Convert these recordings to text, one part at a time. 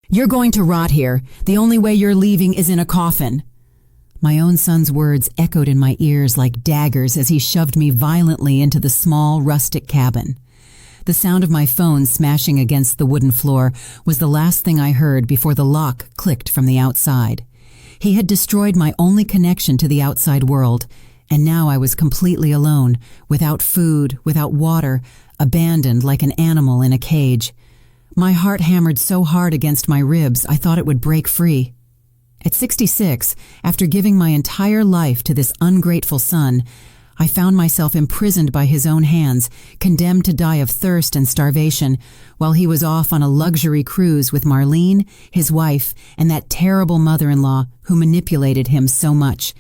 "You're going to rot here. The only way you're leaving is in a coffin." My own son's words echoed in my ears like daggers as he shoved me violently into the small, rustic cabin. The sound of my phone smashing against the wooden floor was the last thing I heard before the lock clicked from the outside. He had destroyed my only connection to the outside world, and now I was completely alone, without food, without water, abandoned like an animal in a cage. My heart hammered so hard against my ribs I thought it would break free. At 66, after giving my entire life to this ungrateful son, I found myself imprisoned by his own hands, condemned to die of thirst and starvation, while he was off on a luxury cruise with Marlene, his wife, and that terrible mother-in-law who manipulated him so much.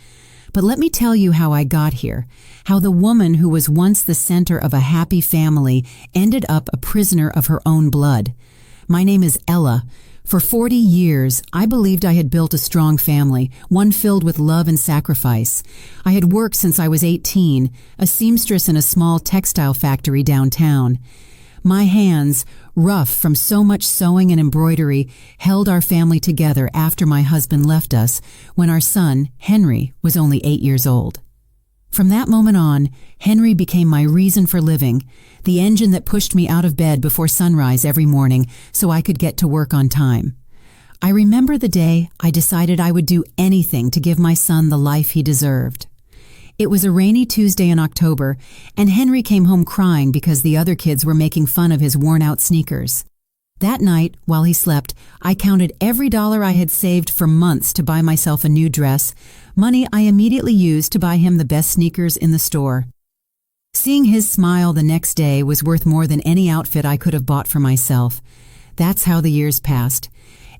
But let me tell you how I got here, how the woman who was once the center of a happy family ended up a prisoner of her own blood. My name is Ella. For 40 years, I believed I had built a strong family, one filled with love and sacrifice. I had worked since I was 18, a seamstress in a small textile factory downtown. My hands, rough from so much sewing and embroidery, held our family together after my husband left us when our son, Henry, was only 8 years old. From that moment on, Henry became my reason for living, the engine that pushed me out of bed before sunrise every morning so I could get to work on time. I remember the day I decided I would do anything to give my son the life he deserved. It was a rainy Tuesday in October, and Henry came home crying because the other kids were making fun of his worn-out sneakers. That night, while he slept, I counted every dollar I had saved for months to buy myself a new dress, money I immediately used to buy him the best sneakers in the store. Seeing his smile the next day was worth more than any outfit I could have bought for myself. That's how the years passed.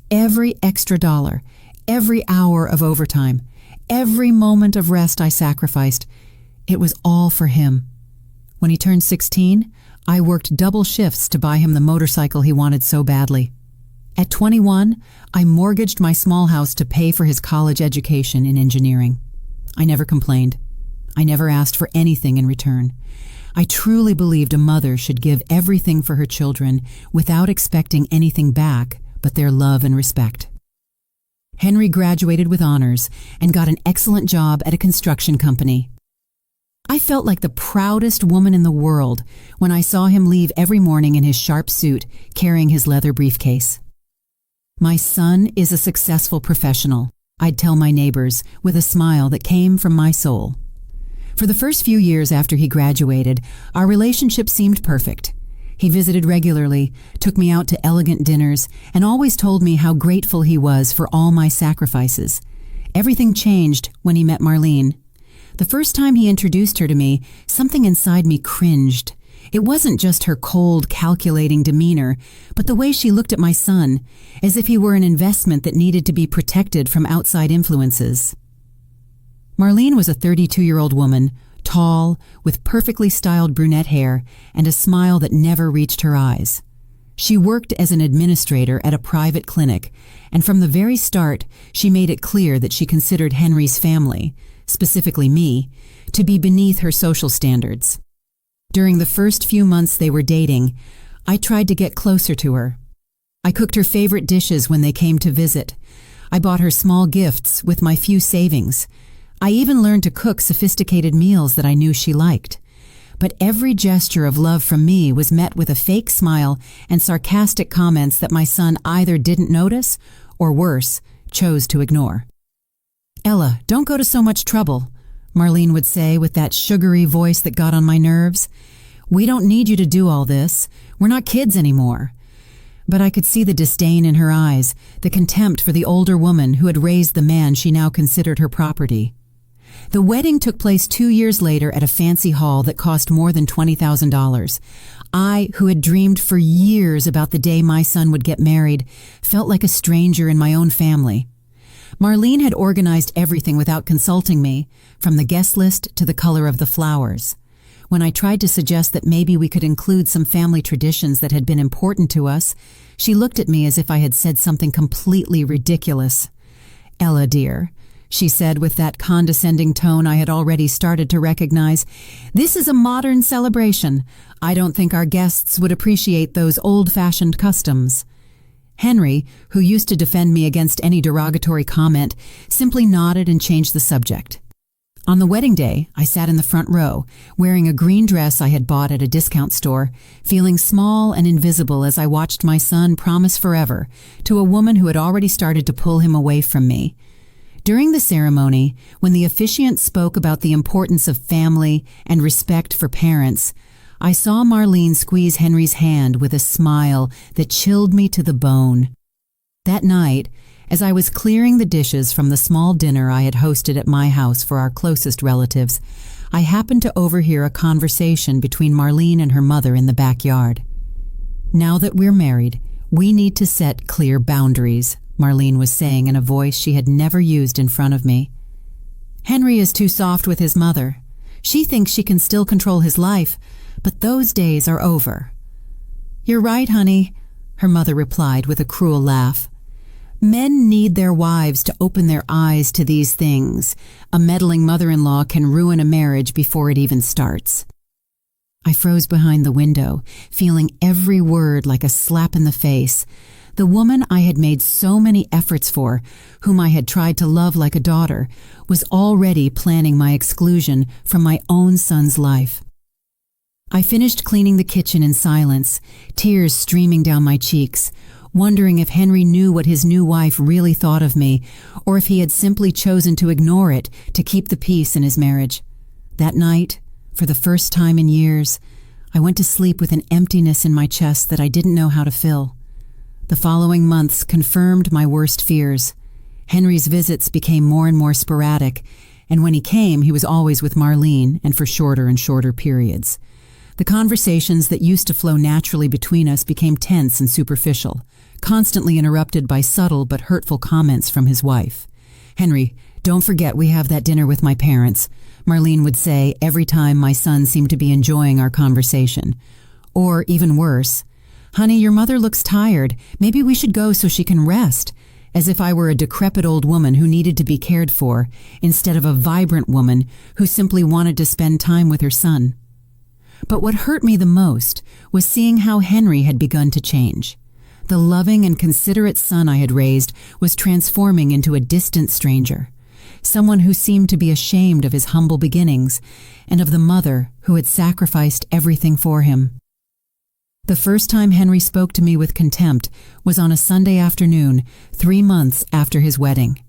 Every extra dollar, every hour of overtime, every moment of rest I sacrificed, it was all for him. When he turned 16, I worked double shifts to buy him the motorcycle he wanted so badly. At 21, I mortgaged my small house to pay for his college education in engineering. I never complained. I never asked for anything in return. I truly believed a mother should give everything for her children without expecting anything back but their love and respect. Henry graduated with honors and got an excellent job at a construction company. I felt like the proudest woman in the world when I saw him leave every morning in his sharp suit, carrying his leather briefcase. "My son is a successful professional," I'd tell my neighbors with a smile that came from my soul. For the first few years after he graduated, our relationship seemed perfect. He visited regularly, took me out to elegant dinners, and always told me how grateful he was for all my sacrifices. Everything changed when he met Marlene. The first time he introduced her to me, something inside me cringed. It wasn't just her cold, calculating demeanor, but the way she looked at my son, as if he were an investment that needed to be protected from outside influences. Marlene was a 32-year-old woman, tall, with perfectly styled brunette hair and a smile that never reached her eyes. She worked as an administrator at a private clinic, and from the very start, she made it clear that she considered Henry's family, specifically me, to be beneath her social standards. During the first few months they were dating, I tried to get closer to her. I cooked her favorite dishes when they came to visit. I bought her small gifts with my few savings. I even learned to cook sophisticated meals that I knew she liked. But every gesture of love from me was met with a fake smile and sarcastic comments that my son either didn't notice or, worse, chose to ignore. "Ella, don't go to so much trouble," Marlene would say with that sugary voice that got on my nerves. "We don't need you to do all this. We're not kids anymore." But I could see the disdain in her eyes, the contempt for the older woman who had raised the man she now considered her property. The wedding took place 2 years later at a fancy hall that cost more than $20,000. I, who had dreamed for years about the day my son would get married, felt like a stranger in my own family. Marlene had organized everything without consulting me, from the guest list to the color of the flowers. When I tried to suggest that maybe we could include some family traditions that had been important to us, she looked at me as if I had said something completely ridiculous. "Ella, dear," she said with that condescending tone I had already started to recognize, "this is a modern celebration. I don't think our guests would appreciate those old-fashioned customs." Henry, who used to defend me against any derogatory comment, simply nodded and changed the subject. On the wedding day, I sat in the front row, wearing a green dress I had bought at a discount store, feeling small and invisible as I watched my son promise forever to a woman who had already started to pull him away from me. During the ceremony, when the officiant spoke about the importance of family and respect for parents, I saw Marlene squeeze Henry's hand with a smile that chilled me to the bone. That night, as I was clearing the dishes from the small dinner I had hosted at my house for our closest relatives, I happened to overhear a conversation between Marlene and her mother in the backyard. "Now that we're married, we need to set clear boundaries," Marlene was saying in a voice she had never used in front of me. "Henry is too soft with his mother. She thinks she can still control his life, but those days are over." "You're right, honey," her mother replied with a cruel laugh. "Men need their wives to open their eyes to these things. A meddling mother-in-law can ruin a marriage before it even starts." I froze behind the window, feeling every word like a slap in the face. The woman I had made so many efforts for, whom I had tried to love like a daughter, was already planning my exclusion from my own son's life. I finished cleaning the kitchen in silence, tears streaming down my cheeks, wondering if Henry knew what his new wife really thought of me, or if he had simply chosen to ignore it to keep the peace in his marriage. That night, for the first time in years, I went to sleep with an emptiness in my chest that I didn't know how to fill. The following months confirmed my worst fears. Henry's visits became more and more sporadic, and when he came, he was always with Marlene, and for shorter and shorter periods. The conversations that used to flow naturally between us became tense and superficial, constantly interrupted by subtle but hurtful comments from his wife. "Henry, don't forget we have that dinner with my parents," Marlene would say every time my son seemed to be enjoying our conversation. Or, even worse, "Honey, your mother looks tired. Maybe we should go so she can rest," as if I were a decrepit old woman who needed to be cared for, instead of a vibrant woman who simply wanted to spend time with her son. But what hurt me the most was seeing how Henry had begun to change. The loving and considerate son I had raised was transforming into a distant stranger, someone who seemed to be ashamed of his humble beginnings and of the mother who had sacrificed everything for him. The first time Henry spoke to me with contempt was on a Sunday afternoon, 3 months after his wedding.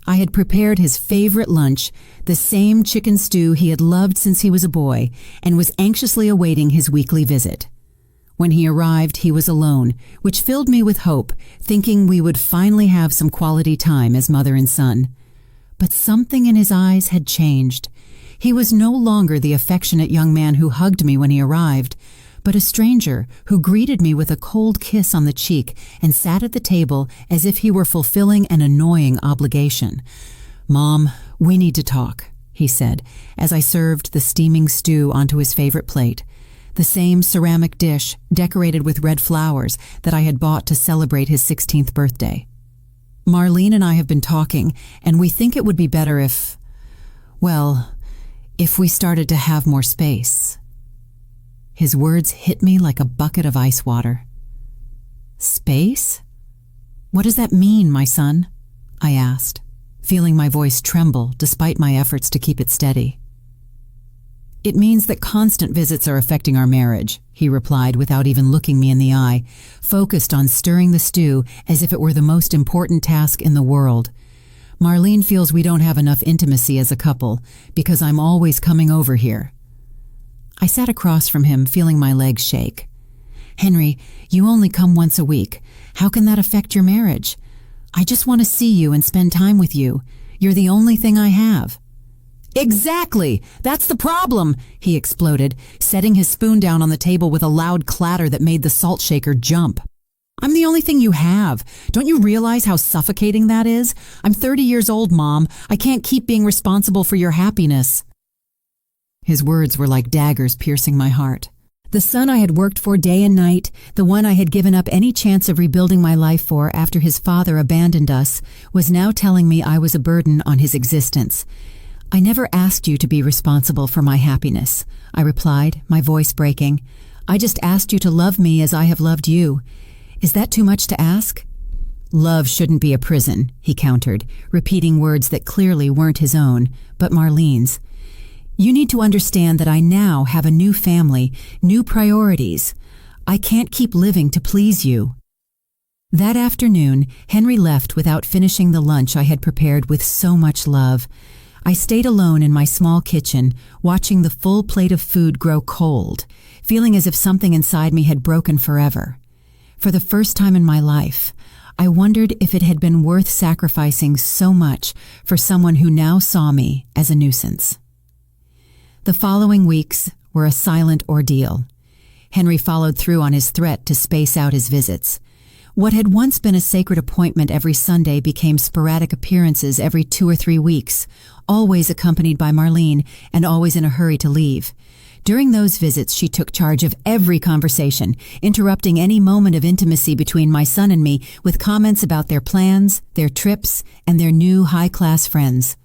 I had prepared his favorite lunch, the same chicken stew he had loved since he was a boy, and was anxiously awaiting his weekly visit. When he arrived, he was alone, which filled me with hope, thinking we would finally have some quality time as mother and son. But something in his eyes had changed. He was no longer the affectionate young man who hugged me when he arrived, but a stranger who greeted me with a cold kiss on the cheek and sat at the table as if he were fulfilling an annoying obligation. "Mom, we need to talk," he said, as I served the steaming stew onto his favorite plate, the same ceramic dish decorated with red flowers that I had bought to celebrate his 16th birthday. "Marlene and I have been talking, and we think it would be better if we started to have more space." His words hit me like a bucket of ice water. "Space? What does that mean, my son?" I asked, feeling my voice tremble despite my efforts to keep it steady. "It means that constant visits are affecting our marriage," he replied without even looking me in the eye, focused on stirring the stew as if it were the most important task in the world. "Marlene feels we don't have enough intimacy as a couple because I'm always coming over here." I sat across from him, feeling my legs shake. "Henry, you only come once a week. How can that affect your marriage? I just want to see you and spend time with you. You're the only thing I have." "Exactly! That's the problem!" he exploded, setting his spoon down on the table with a loud clatter that made the salt shaker jump. "I'm the only thing you have. Don't you realize how suffocating that is? I'm 30 years old, Mom. I can't keep being responsible for your happiness." His words were like daggers piercing my heart. The son I had worked for day and night, the one I had given up any chance of rebuilding my life for after his father abandoned us, was now telling me I was a burden on his existence. "I never asked you to be responsible for my happiness," I replied, my voice breaking. "I just asked you to love me as I have loved you. Is that too much to ask? Love shouldn't be a prison, he countered, repeating words that clearly weren't his own, but Marlene's. You need to understand that I now have a new family, new priorities. I can't keep living to please you. That afternoon, Henry left without finishing the lunch I had prepared with so much love. I stayed alone in my small kitchen, watching the full plate of food grow cold, feeling as if something inside me had broken forever. For the first time in my life, I wondered if it had been worth sacrificing so much for someone who now saw me as a nuisance. The following weeks were a silent ordeal. Henry followed through on his threat to space out his visits. What had once been a sacred appointment every Sunday became sporadic appearances every 2 or 3 weeks, always accompanied by Marlene and always in a hurry to leave. During those visits, she took charge of every conversation, interrupting any moment of intimacy between my son and me with comments about their plans, their trips, and their new high-class friends.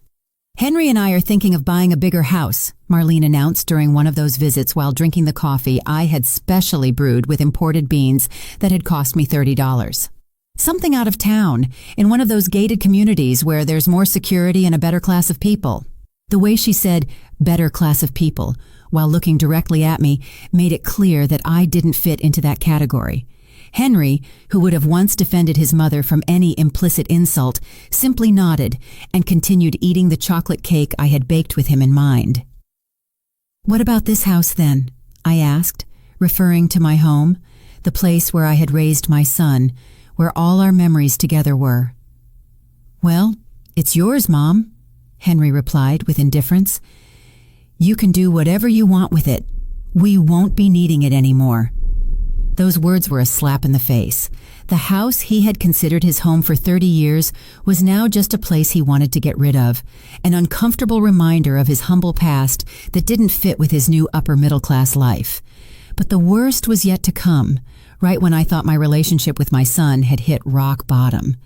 Henry and I are thinking of buying a bigger house, Marlene announced during one of those visits while drinking the coffee I had specially brewed with imported beans that had cost me $30. Something out of town, in one of those gated communities where there's more security and a better class of people. The way she said, better class of people, while looking directly at me, made it clear that I didn't fit into that category. Henry, who would have once defended his mother from any implicit insult, simply nodded and continued eating the chocolate cake I had baked with him in mind. What about this house then? I asked, referring to my home, the place where I had raised my son, where all our memories together were. Well, it's yours, Mom, Henry replied with indifference. You can do whatever you want with it. We won't be needing it anymore. Those words were a slap in the face. The house he had considered his home for 30 years was now just a place he wanted to get rid of, an uncomfortable reminder of his humble past that didn't fit with his new upper-middle-class life. But the worst was yet to come, right when I thought my relationship with my son had hit rock bottom.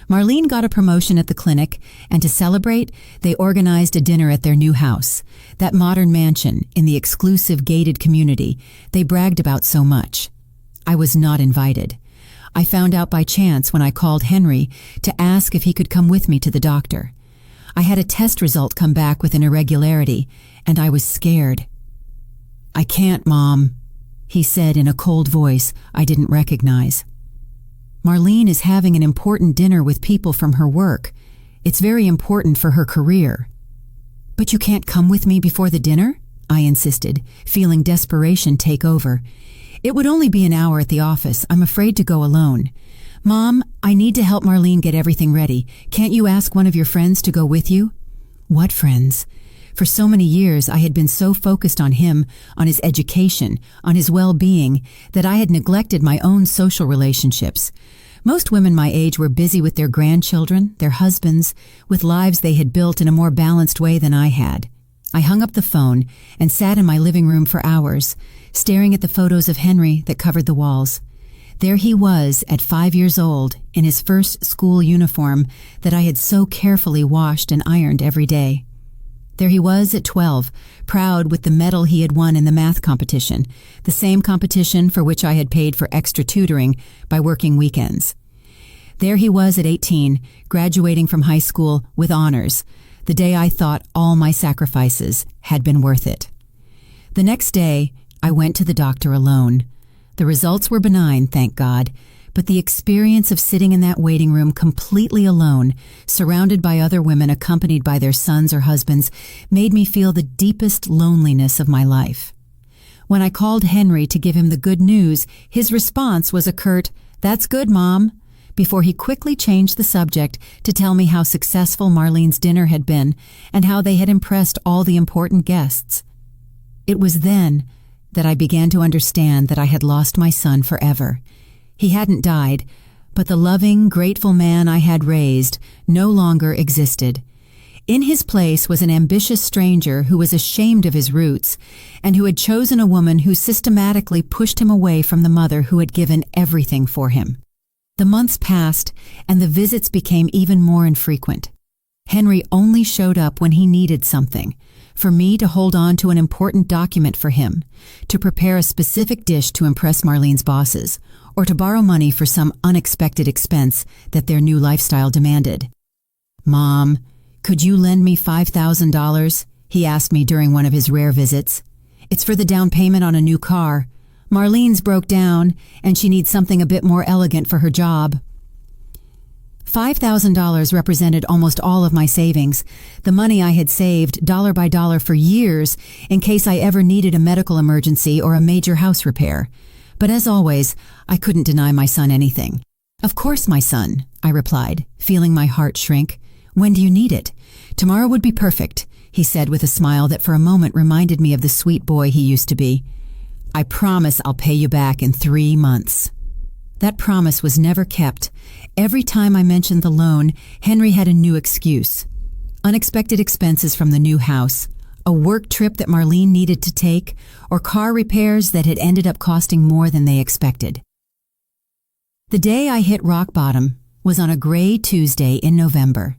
Marlene got a promotion at the clinic, and to celebrate, they organized a dinner at their new house, that modern mansion in the exclusive gated community they bragged about so much. I was not invited. I found out by chance when I called Henry to ask if he could come with me to the doctor. I had a test result come back with an irregularity, and I was scared. I can't, Mom, he said in a cold voice I didn't recognize. Marlene is having an important dinner with people from her work. It's very important for her career. But you can't come with me before the dinner? I insisted, feeling desperation take over. It would only be an hour at the office. I'm afraid to go alone. Mom, I need to help Marlene get everything ready. Can't you ask one of your friends to go with you? What friends? For so many years, I had been so focused on him, on his education, on his well-being, that I had neglected my own social relationships. Most women my age were busy with their grandchildren, their husbands, with lives they had built in a more balanced way than I had. I hung up the phone and sat in my living room for hours, staring at the photos of Henry that covered the walls. There he was at 5 years old, in his first school uniform that I had so carefully washed and ironed every day. There he was at 12, proud with the medal he had won in the math competition, the same competition for which I had paid for extra tutoring by working weekends. There he was at 18, graduating from high school with honors, the day I thought all my sacrifices had been worth it. The next day, I went to the doctor alone. The results were benign, thank God, but the experience of sitting in that waiting room completely alone, surrounded by other women accompanied by their sons or husbands, made me feel the deepest loneliness of my life. When I called Henry to give him the good news, his response was a curt, "That's good, Mom," before he quickly changed the subject to tell me how successful Marlene's dinner had been and how they had impressed all the important guests. It was then that I began to understand that I had lost my son forever. He hadn't died, but the loving, grateful man I had raised no longer existed. In his place was an ambitious stranger who was ashamed of his roots and who had chosen a woman who systematically pushed him away from the mother who had given everything for him. The months passed, and the visits became even more infrequent. Henry only showed up when he needed something, for me to hold on to an important document for him, to prepare a specific dish to impress Marlene's bosses, or to borrow money for some unexpected expense that their new lifestyle demanded. "Mom, could you lend me $5,000? He asked me during one of his rare visits. "It's for the down payment on a new car. Marlene's broke down, and she needs something a bit more elegant for her job." $5,000 represented almost all of my savings, the money I had saved dollar by dollar for years in case I ever needed a medical emergency or a major house repair. But as always, I couldn't deny my son anything. "Of course, my son," I replied, feeling my heart shrink. "When do you need it?" "Tomorrow would be perfect," he said with a smile that for a moment reminded me of the sweet boy he used to be. "I promise I'll pay you back in 3 months." That promise was never kept. Every time I mentioned the loan, Henry had a new excuse. Unexpected expenses from the new house, a work trip that Marlene needed to take, or car repairs that had ended up costing more than they expected. The day I hit rock bottom was on a gray Tuesday in November.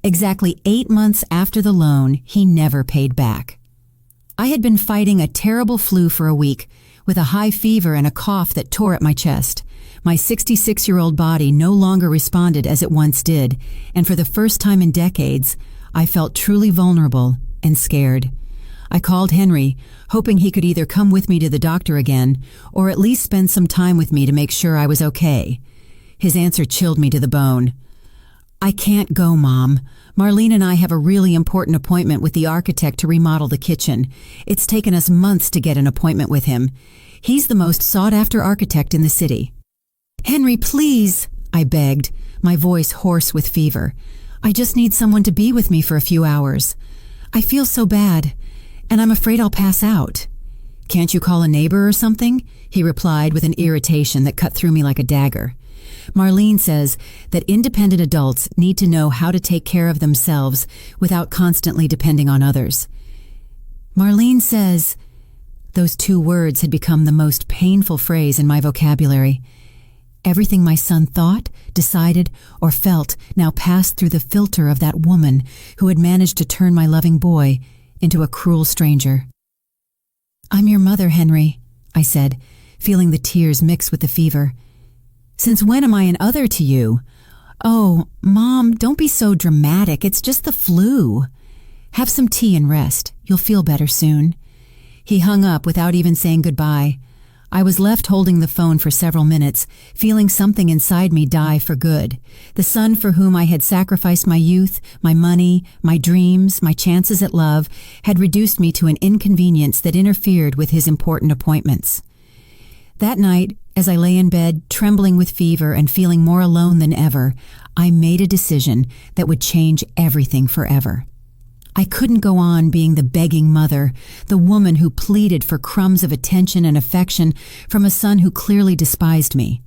Exactly 8 months after the loan he never paid back. I had been fighting a terrible flu for a week, with a high fever and a cough that tore at my chest. My 66-year-old body no longer responded as it once did, and for the first time in decades, I felt truly vulnerable and scared. I called Henry, hoping he could either come with me to the doctor again, or at least spend some time with me to make sure I was okay. His answer chilled me to the bone. "I can't go, Mom. Marlene and I have a really important appointment with the architect to remodel the kitchen. It's taken us months to get an appointment with him. He's the most sought-after architect in the city." "Henry, please," I begged, my voice hoarse with fever. "I just need someone to be with me for a few hours. I feel so bad, and I'm afraid I'll pass out." "Can't you call a neighbor or something?" he replied with an irritation that cut through me like a dagger. Marlene says that independent adults need to know how to take care of themselves without constantly depending on others. Marlene says, those 2 words had become the most painful phrase in my vocabulary. Everything my son thought, decided, or felt now passed through the filter of that woman who had managed to turn my loving boy into a cruel stranger. "I'm your mother, Henry," I said, feeling the tears mix with the fever. "Since when am I an other to you?" "Oh, Mom, don't be so dramatic. It's just the flu. Have some tea and rest. You'll feel better soon." He hung up without even saying goodbye. I was left holding the phone for several minutes, feeling something inside me die for good. The son for whom I had sacrificed my youth, my money, my dreams, my chances at love, had reduced me to an inconvenience that interfered with his important appointments. That night, as I lay in bed, trembling with fever and feeling more alone than ever, I made a decision that would change everything forever. I couldn't go on being the begging mother, the woman who pleaded for crumbs of attention and affection from a son who clearly despised me.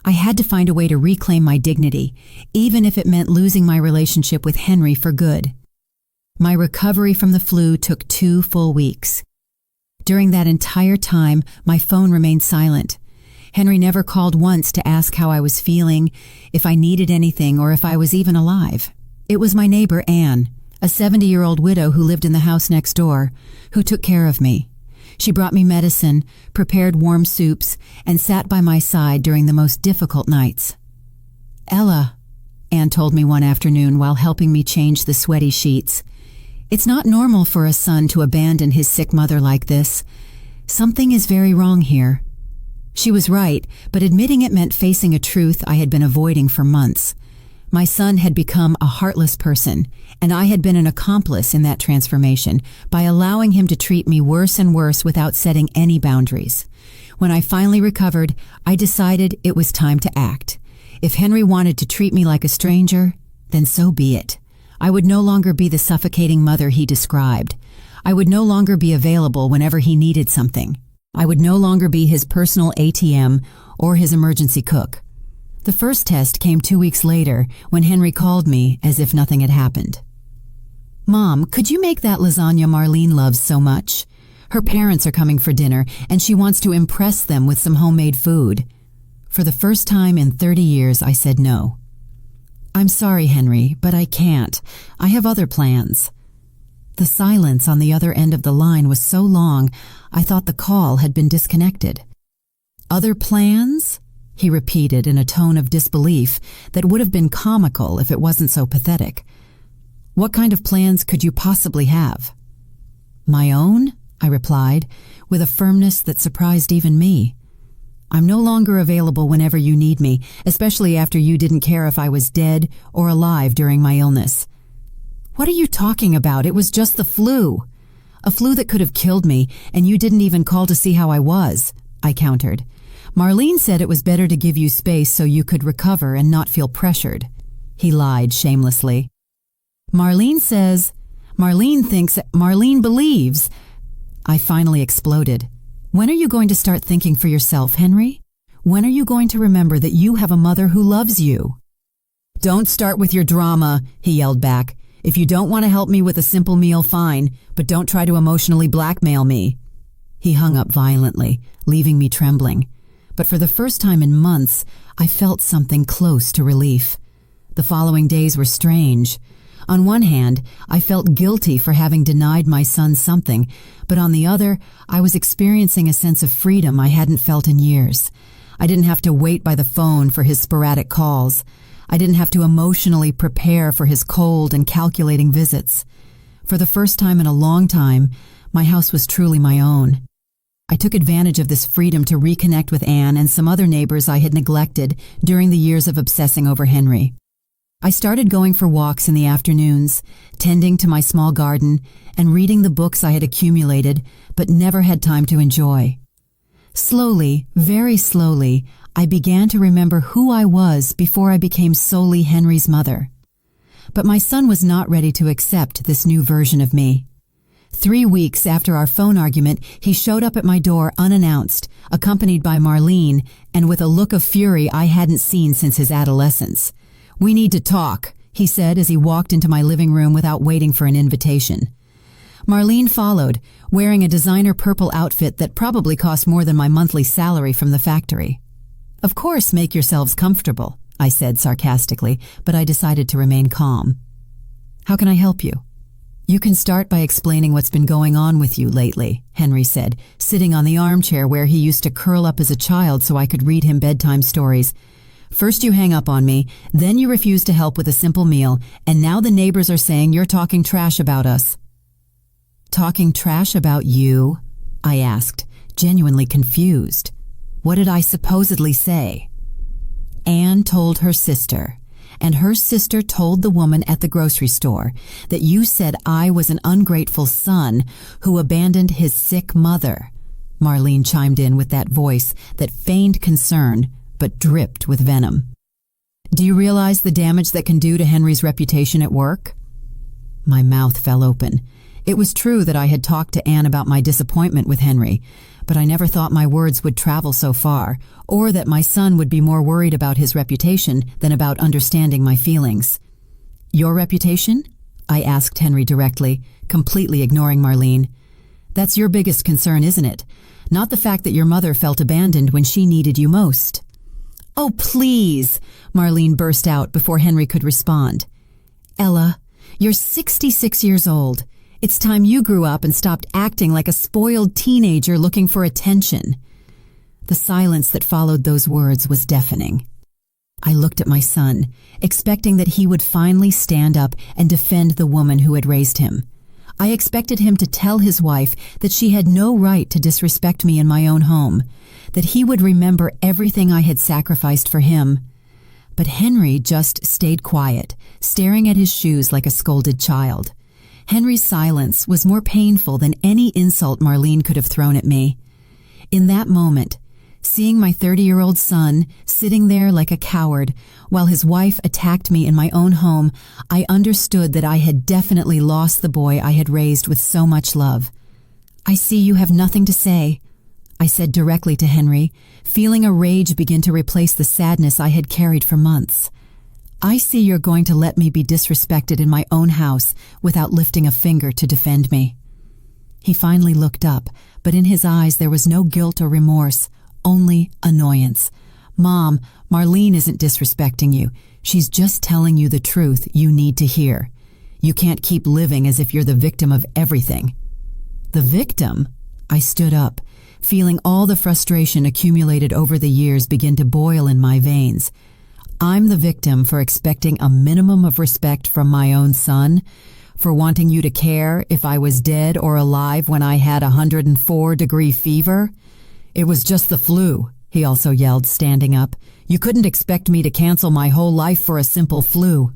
I had to find a way to reclaim my dignity, even if it meant losing my relationship with Henry for good. My recovery from the flu took 2 full weeks. During that entire time, my phone remained silent. Henry never called once to ask how I was feeling, if I needed anything, or if I was even alive. It was my neighbor, Anne, a 70-year-old widow who lived in the house next door, who took care of me. She brought me medicine, prepared warm soups, and sat by my side during the most difficult nights. "Ella," Anne told me one afternoon while helping me change the sweaty sheets, "it's not normal for a son to abandon his sick mother like this. Something is very wrong here." She was right, but admitting it meant facing a truth I had been avoiding for months. My son had become a heartless person, and I had been an accomplice in that transformation by allowing him to treat me worse and worse without setting any boundaries. When I finally recovered, I decided it was time to act. If Henry wanted to treat me like a stranger, then so be it. I would no longer be the suffocating mother he described. I would no longer be available whenever he needed something. I would no longer be his personal ATM or his emergency cook. The first test came 2 weeks later when Henry called me as if nothing had happened. "Mom, could you make that lasagna Marlene loves so much? Her parents are coming for dinner, and she wants to impress them with some homemade food." For the first time in 30 years, I said no. "I'm sorry, Henry, but I can't. I have other plans." The silence on the other end of the line was so long, I thought the call had been disconnected. "Other plans?" he repeated in a tone of disbelief that would have been comical if it wasn't so pathetic. What kind of plans could you possibly have? My own, I replied, with a firmness that surprised even me. I'm no longer available whenever you need me, especially after you didn't care if I was dead or alive during my illness. What are you talking about? It was just the flu. A flu that could have killed me, and you didn't even call to see how I was, I countered. Marlene said it was better to give you space so you could recover and not feel pressured. He lied shamelessly. Marlene believes. I finally exploded. When are you going to start thinking for yourself, Henry? When are you going to remember that you have a mother who loves you? Don't start with your drama, he yelled back. If you don't want to help me with a simple meal, fine, but don't try to emotionally blackmail me. He hung up violently, leaving me trembling. But for the first time in months, I felt something close to relief. The following days were strange. On one hand, I felt guilty for having denied my son something, but on the other, I was experiencing a sense of freedom I hadn't felt in years. I didn't have to wait by the phone for his sporadic calls. I didn't have to emotionally prepare for his cold and calculating visits. For the first time in a long time, my house was truly my own. I took advantage of this freedom to reconnect with Anne and some other neighbors I had neglected during the years of obsessing over Henry. I started going for walks in the afternoons, tending to my small garden, and reading the books I had accumulated but never had time to enjoy. Slowly, very slowly, I began to remember who I was before I became solely Henry's mother. But my son was not ready to accept this new version of me. 3 weeks after our phone argument, he showed up at my door unannounced, accompanied by Marlene, and with a look of fury I hadn't seen since his adolescence. "We need to talk," he said as he walked into my living room without waiting for an invitation. Marlene followed, wearing a designer purple outfit that probably cost more than my monthly salary from the factory. "Of course, make yourselves comfortable," I said sarcastically, but I decided to remain calm. "How can I help you?" "You can start by explaining what's been going on with you lately," Henry said, sitting on the armchair where he used to curl up as a child so I could read him bedtime stories. "First you hang up on me, then you refuse to help with a simple meal, and now the neighbors are saying you're talking trash about us." "Talking trash about you?" I asked, genuinely confused. What did I supposedly say? Anne told her sister, and her sister told the woman at the grocery store that you said I was an ungrateful son who abandoned his sick mother. Marlene chimed in with that voice that feigned concern but dripped with venom. "Do you realize the damage that can do to Henry's reputation at work?" My mouth fell open. It was true that I had talked to Anne about my disappointment with Henry, but I never thought my words would travel so far, or that my son would be more worried about his reputation than about understanding my feelings. "Your reputation?" I asked Henry directly, completely ignoring Marlene. "That's your biggest concern, isn't it? Not the fact that your mother felt abandoned when she needed you most." "Oh, please," Marlene burst out before Henry could respond. "Ella, you're 66 years old. It's time you grew up and stopped acting like a spoiled teenager looking for attention." The silence that followed those words was deafening. I looked at my son, expecting that he would finally stand up and defend the woman who had raised him. I expected him to tell his wife that she had no right to disrespect me in my own home, that he would remember everything I had sacrificed for him. But Henry just stayed quiet, staring at his shoes like a scolded child. Henry's silence was more painful than any insult Marlene could have thrown at me. In that moment, seeing my 30-year-old son sitting there like a coward while his wife attacked me in my own home, I understood that I had definitely lost the boy I had raised with so much love. "I see you have nothing to say," I said directly to Henry, feeling a rage begin to replace the sadness I had carried for months. "I see you're going to let me be disrespected in my own house without lifting a finger to defend me." He finally looked up, but in his eyes there was no guilt or remorse, only annoyance. "Mom, Marlene isn't disrespecting you. She's just telling you the truth you need to hear. You can't keep living as if you're the victim of everything." "The victim?" I stood up, feeling all the frustration accumulated over the years begin to boil in my veins. I'm the victim for expecting a minimum of respect from my own son, for wanting you to care if I was dead or alive when I had 104-degree fever. It was just the flu, he also yelled, standing up. You couldn't expect me to cancel my whole life for a simple flu.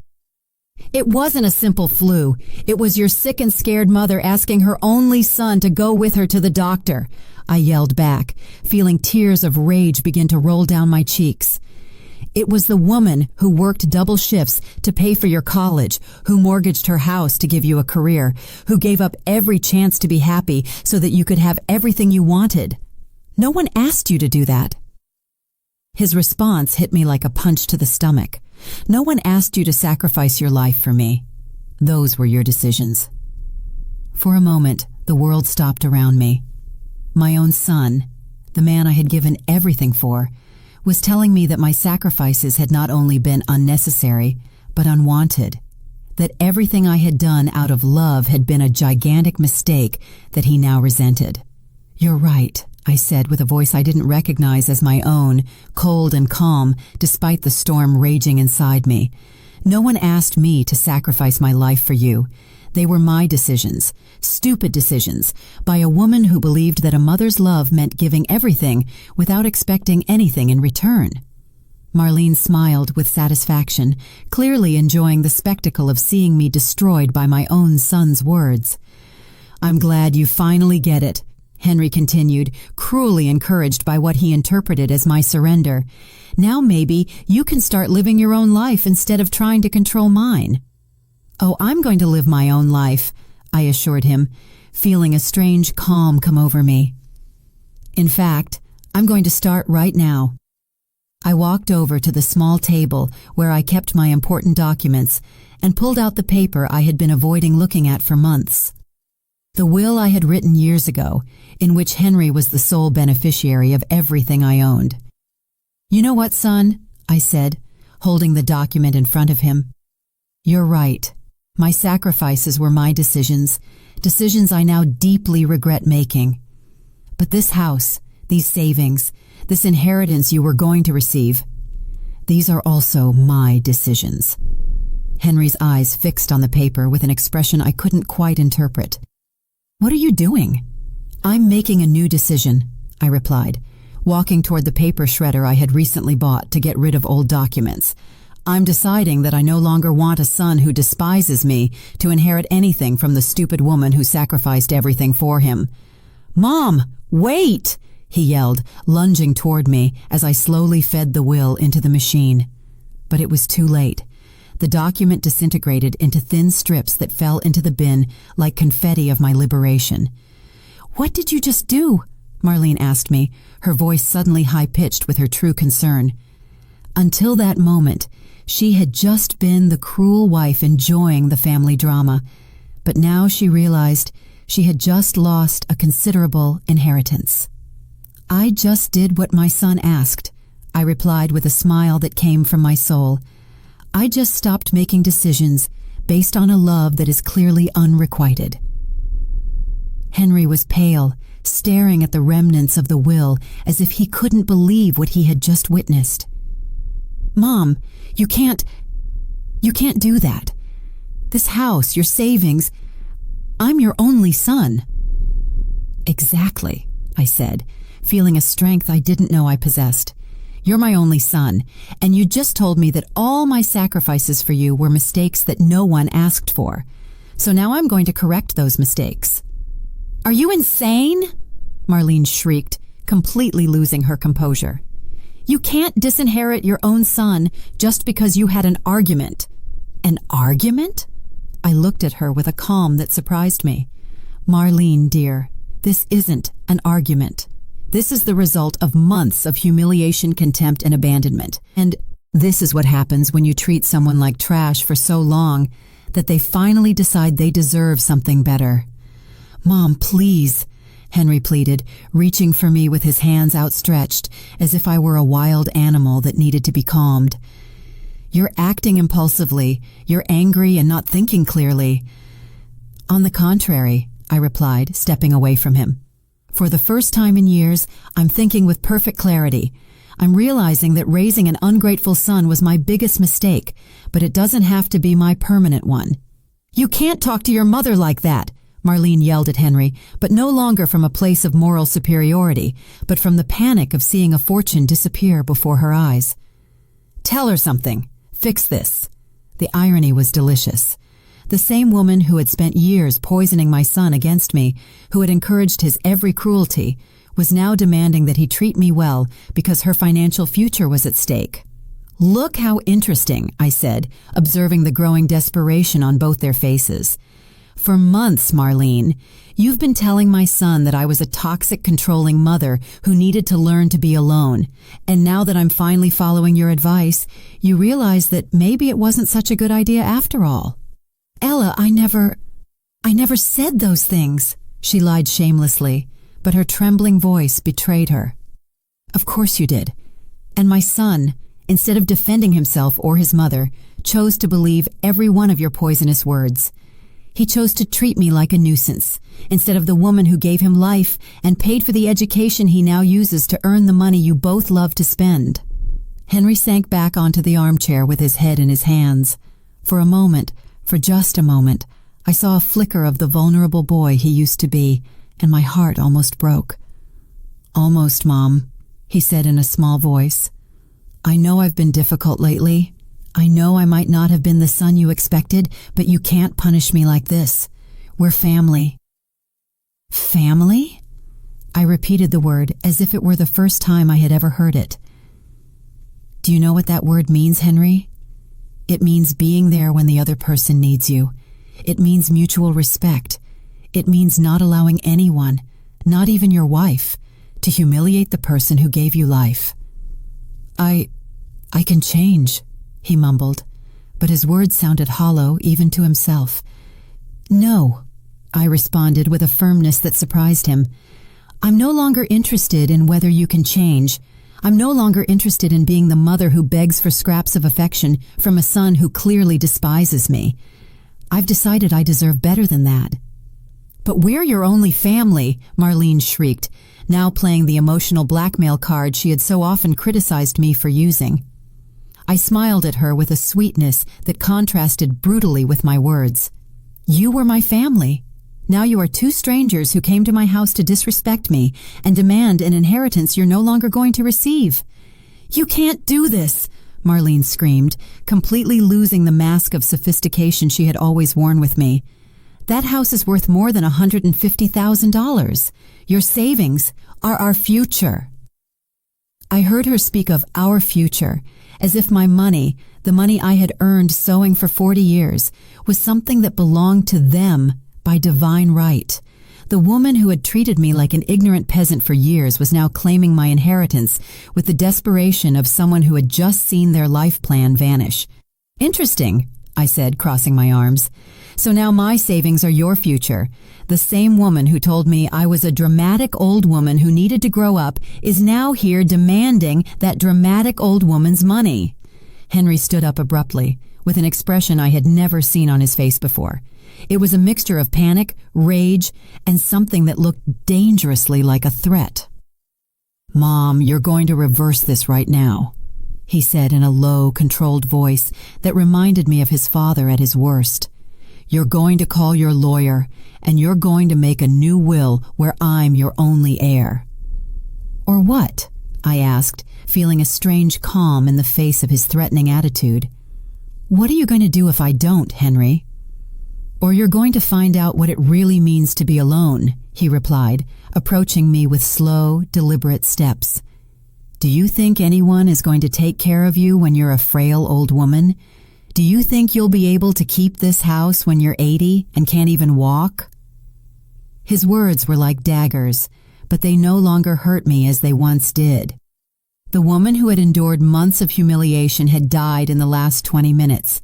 It wasn't a simple flu. It was your sick and scared mother asking her only son to go with her to the doctor, I yelled back, feeling tears of rage begin to roll down my cheeks. It was the woman who worked double shifts to pay for your college, who mortgaged her house to give you a career, who gave up every chance to be happy so that you could have everything you wanted. No one asked you to do that. His response hit me like a punch to the stomach. No one asked you to sacrifice your life for me. Those were your decisions. For a moment, the world stopped around me. My own son, the man I had given everything for, was telling me that my sacrifices had not only been unnecessary, but unwanted, that everything I had done out of love had been a gigantic mistake that he now resented. You're right, I said with a voice I didn't recognize as my own, cold and calm despite the storm raging inside me. No one asked me to sacrifice my life for you. They were my decisions, stupid decisions, by a woman who believed that a mother's love meant giving everything without expecting anything in return. Marlene smiled with satisfaction, clearly enjoying the spectacle of seeing me destroyed by my own son's words. I'm glad you finally get it, Henry continued, cruelly encouraged by what he interpreted as my surrender. Now maybe you can start living your own life instead of trying to control mine. Oh, I'm going to live my own life, I assured him, feeling a strange calm come over me. In fact, I'm going to start right now. I walked over to the small table where I kept my important documents and pulled out the paper I had been avoiding looking at for months. The will I had written years ago, in which Henry was the sole beneficiary of everything I owned. You know what, son? I said, holding the document in front of him. You're right. My sacrifices were my decisions I now deeply regret making. But this house, these savings, this inheritance you were going to receive, these are also my decisions. Henry's eyes fixed on the paper with an expression I couldn't quite interpret. What are you doing? I'm making a new decision, I replied, walking toward the paper shredder I had recently bought to get rid of old documents. I'm deciding that I no longer want a son who despises me to inherit anything from the stupid woman who sacrificed everything for him. Mom, wait! He yelled, lunging toward me as I slowly fed the will into the machine. But it was too late. The document disintegrated into thin strips that fell into the bin like confetti of my liberation. What did you just do? Marlene asked me, her voice suddenly high-pitched with her true concern. Until that moment, she had just been the cruel wife enjoying the family drama, but now she realized she had just lost a considerable inheritance. I just did what my son asked, I replied with a smile that came from my soul. I just stopped making decisions based on a love that is clearly unrequited. Henry was pale, staring at the remnants of the will as if he couldn't believe what he had just witnessed. Mom, you can't do that. This house, your savings, I'm your only son. Exactly, I said, feeling a strength I didn't know I possessed. You're my only son, and you just told me that all my sacrifices for you were mistakes that no one asked for. So now I'm going to correct those mistakes. Are you insane? Marlene shrieked, completely losing her composure. You can't disinherit your own son just because you had an argument. An argument? I looked at her with a calm that surprised me. Marlene, dear, this isn't an argument. This is the result of months of humiliation, contempt, and abandonment. And this is what happens when you treat someone like trash for so long that they finally decide they deserve something better. Mom, please, Henry pleaded, reaching for me with his hands outstretched as if I were a wild animal that needed to be calmed. You're acting impulsively. You're angry and not thinking clearly. On the contrary, I replied, stepping away from him. For the first time in years, I'm thinking with perfect clarity. I'm realizing that raising an ungrateful son was my biggest mistake, but it doesn't have to be my permanent one. You can't talk to your mother like that, Marlene yelled at Henry, but no longer from a place of moral superiority, but from the panic of seeing a fortune disappear before her eyes. Tell her something. Fix this. The irony was delicious. The same woman who had spent years poisoning my son against me, who had encouraged his every cruelty, was now demanding that he treat me well because her financial future was at stake. Look how interesting, I said, observing the growing desperation on both their faces. For months, Marlene, you've been telling my son that I was a toxic, controlling mother who needed to learn to be alone. And now that I'm finally following your advice, you realize that maybe it wasn't such a good idea after all. Ella, I never said those things, she lied shamelessly, but her trembling voice betrayed her. Of course you did. And my son, instead of defending himself or his mother, chose to believe every one of your poisonous words. He chose to treat me like a nuisance, instead of the woman who gave him life and paid for the education he now uses to earn the money you both love to spend. Henry sank back onto the armchair with his head in his hands. For a moment, for just a moment, I saw a flicker of the vulnerable boy he used to be, and my heart almost broke. Almost, Mom, he said in a small voice. I know I've been difficult lately. I know I might not have been the son you expected, but you can't punish me like this. We're family. Family? I repeated the word as if it were the first time I had ever heard it. Do you know what that word means, Henry? It means being there when the other person needs you. It means mutual respect. It means not allowing anyone, not even your wife, to humiliate the person who gave you life. I can change, he mumbled, but his words sounded hollow even to himself. No, I responded with a firmness that surprised him. I'm no longer interested in whether you can change. I'm no longer interested in being the mother who begs for scraps of affection from a son who clearly despises me. I've decided I deserve better than that. But we're your only family, Marlene shrieked, now playing the emotional blackmail card she had so often criticized me for using. I smiled at her with a sweetness that contrasted brutally with my words. You were my family. Now you are two strangers who came to my house to disrespect me and demand an inheritance you're no longer going to receive. You can't do this, Marlene screamed, completely losing the mask of sophistication she had always worn with me. That house is worth more than $150,000. Your savings are our future. I heard her speak of our future, as if my money, the money I had earned sewing for 40 years, was something that belonged to them by divine right. The woman who had treated me like an ignorant peasant for years was now claiming my inheritance with the desperation of someone who had just seen their life plan vanish. Interesting, I said, crossing my arms. So now my savings are your future. The same woman who told me I was a dramatic old woman who needed to grow up is now here demanding that dramatic old woman's money. Henry stood up abruptly, with an expression I had never seen on his face before. It was a mixture of panic, rage, and something that looked dangerously like a threat. Mom, you're going to reverse this right now, he said in a low, controlled voice that reminded me of his father at his worst. You're going to call your lawyer, and you're going to make a new will where I'm your only heir. Or what? I asked, feeling a strange calm in the face of his threatening attitude. What are you going to do if I don't, Henry? Or you're going to find out what it really means to be alone, he replied, approaching me with slow, deliberate steps. Do you think anyone is going to take care of you when you're a frail old woman? Do you think you'll be able to keep this house when you're 80 and can't even walk? His words were like daggers, but they no longer hurt me as they once did. The woman who had endured months of humiliation had died in the last 20 minutes.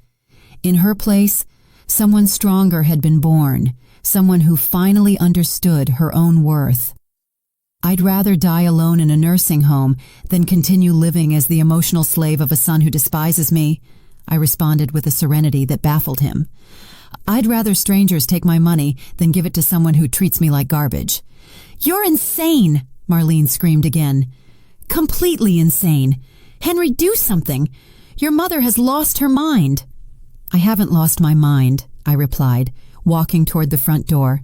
In her place, someone stronger had been born, someone who finally understood her own worth. I'd rather die alone in a nursing home than continue living as the emotional slave of a son who despises me, I responded with a serenity that baffled him. I'd rather strangers take my money than give it to someone who treats me like garbage." "You're insane!" Marlene screamed again. "Completely insane. Henry, do something. Your mother has lost her mind." "I haven't lost my mind," I replied, walking toward the front door.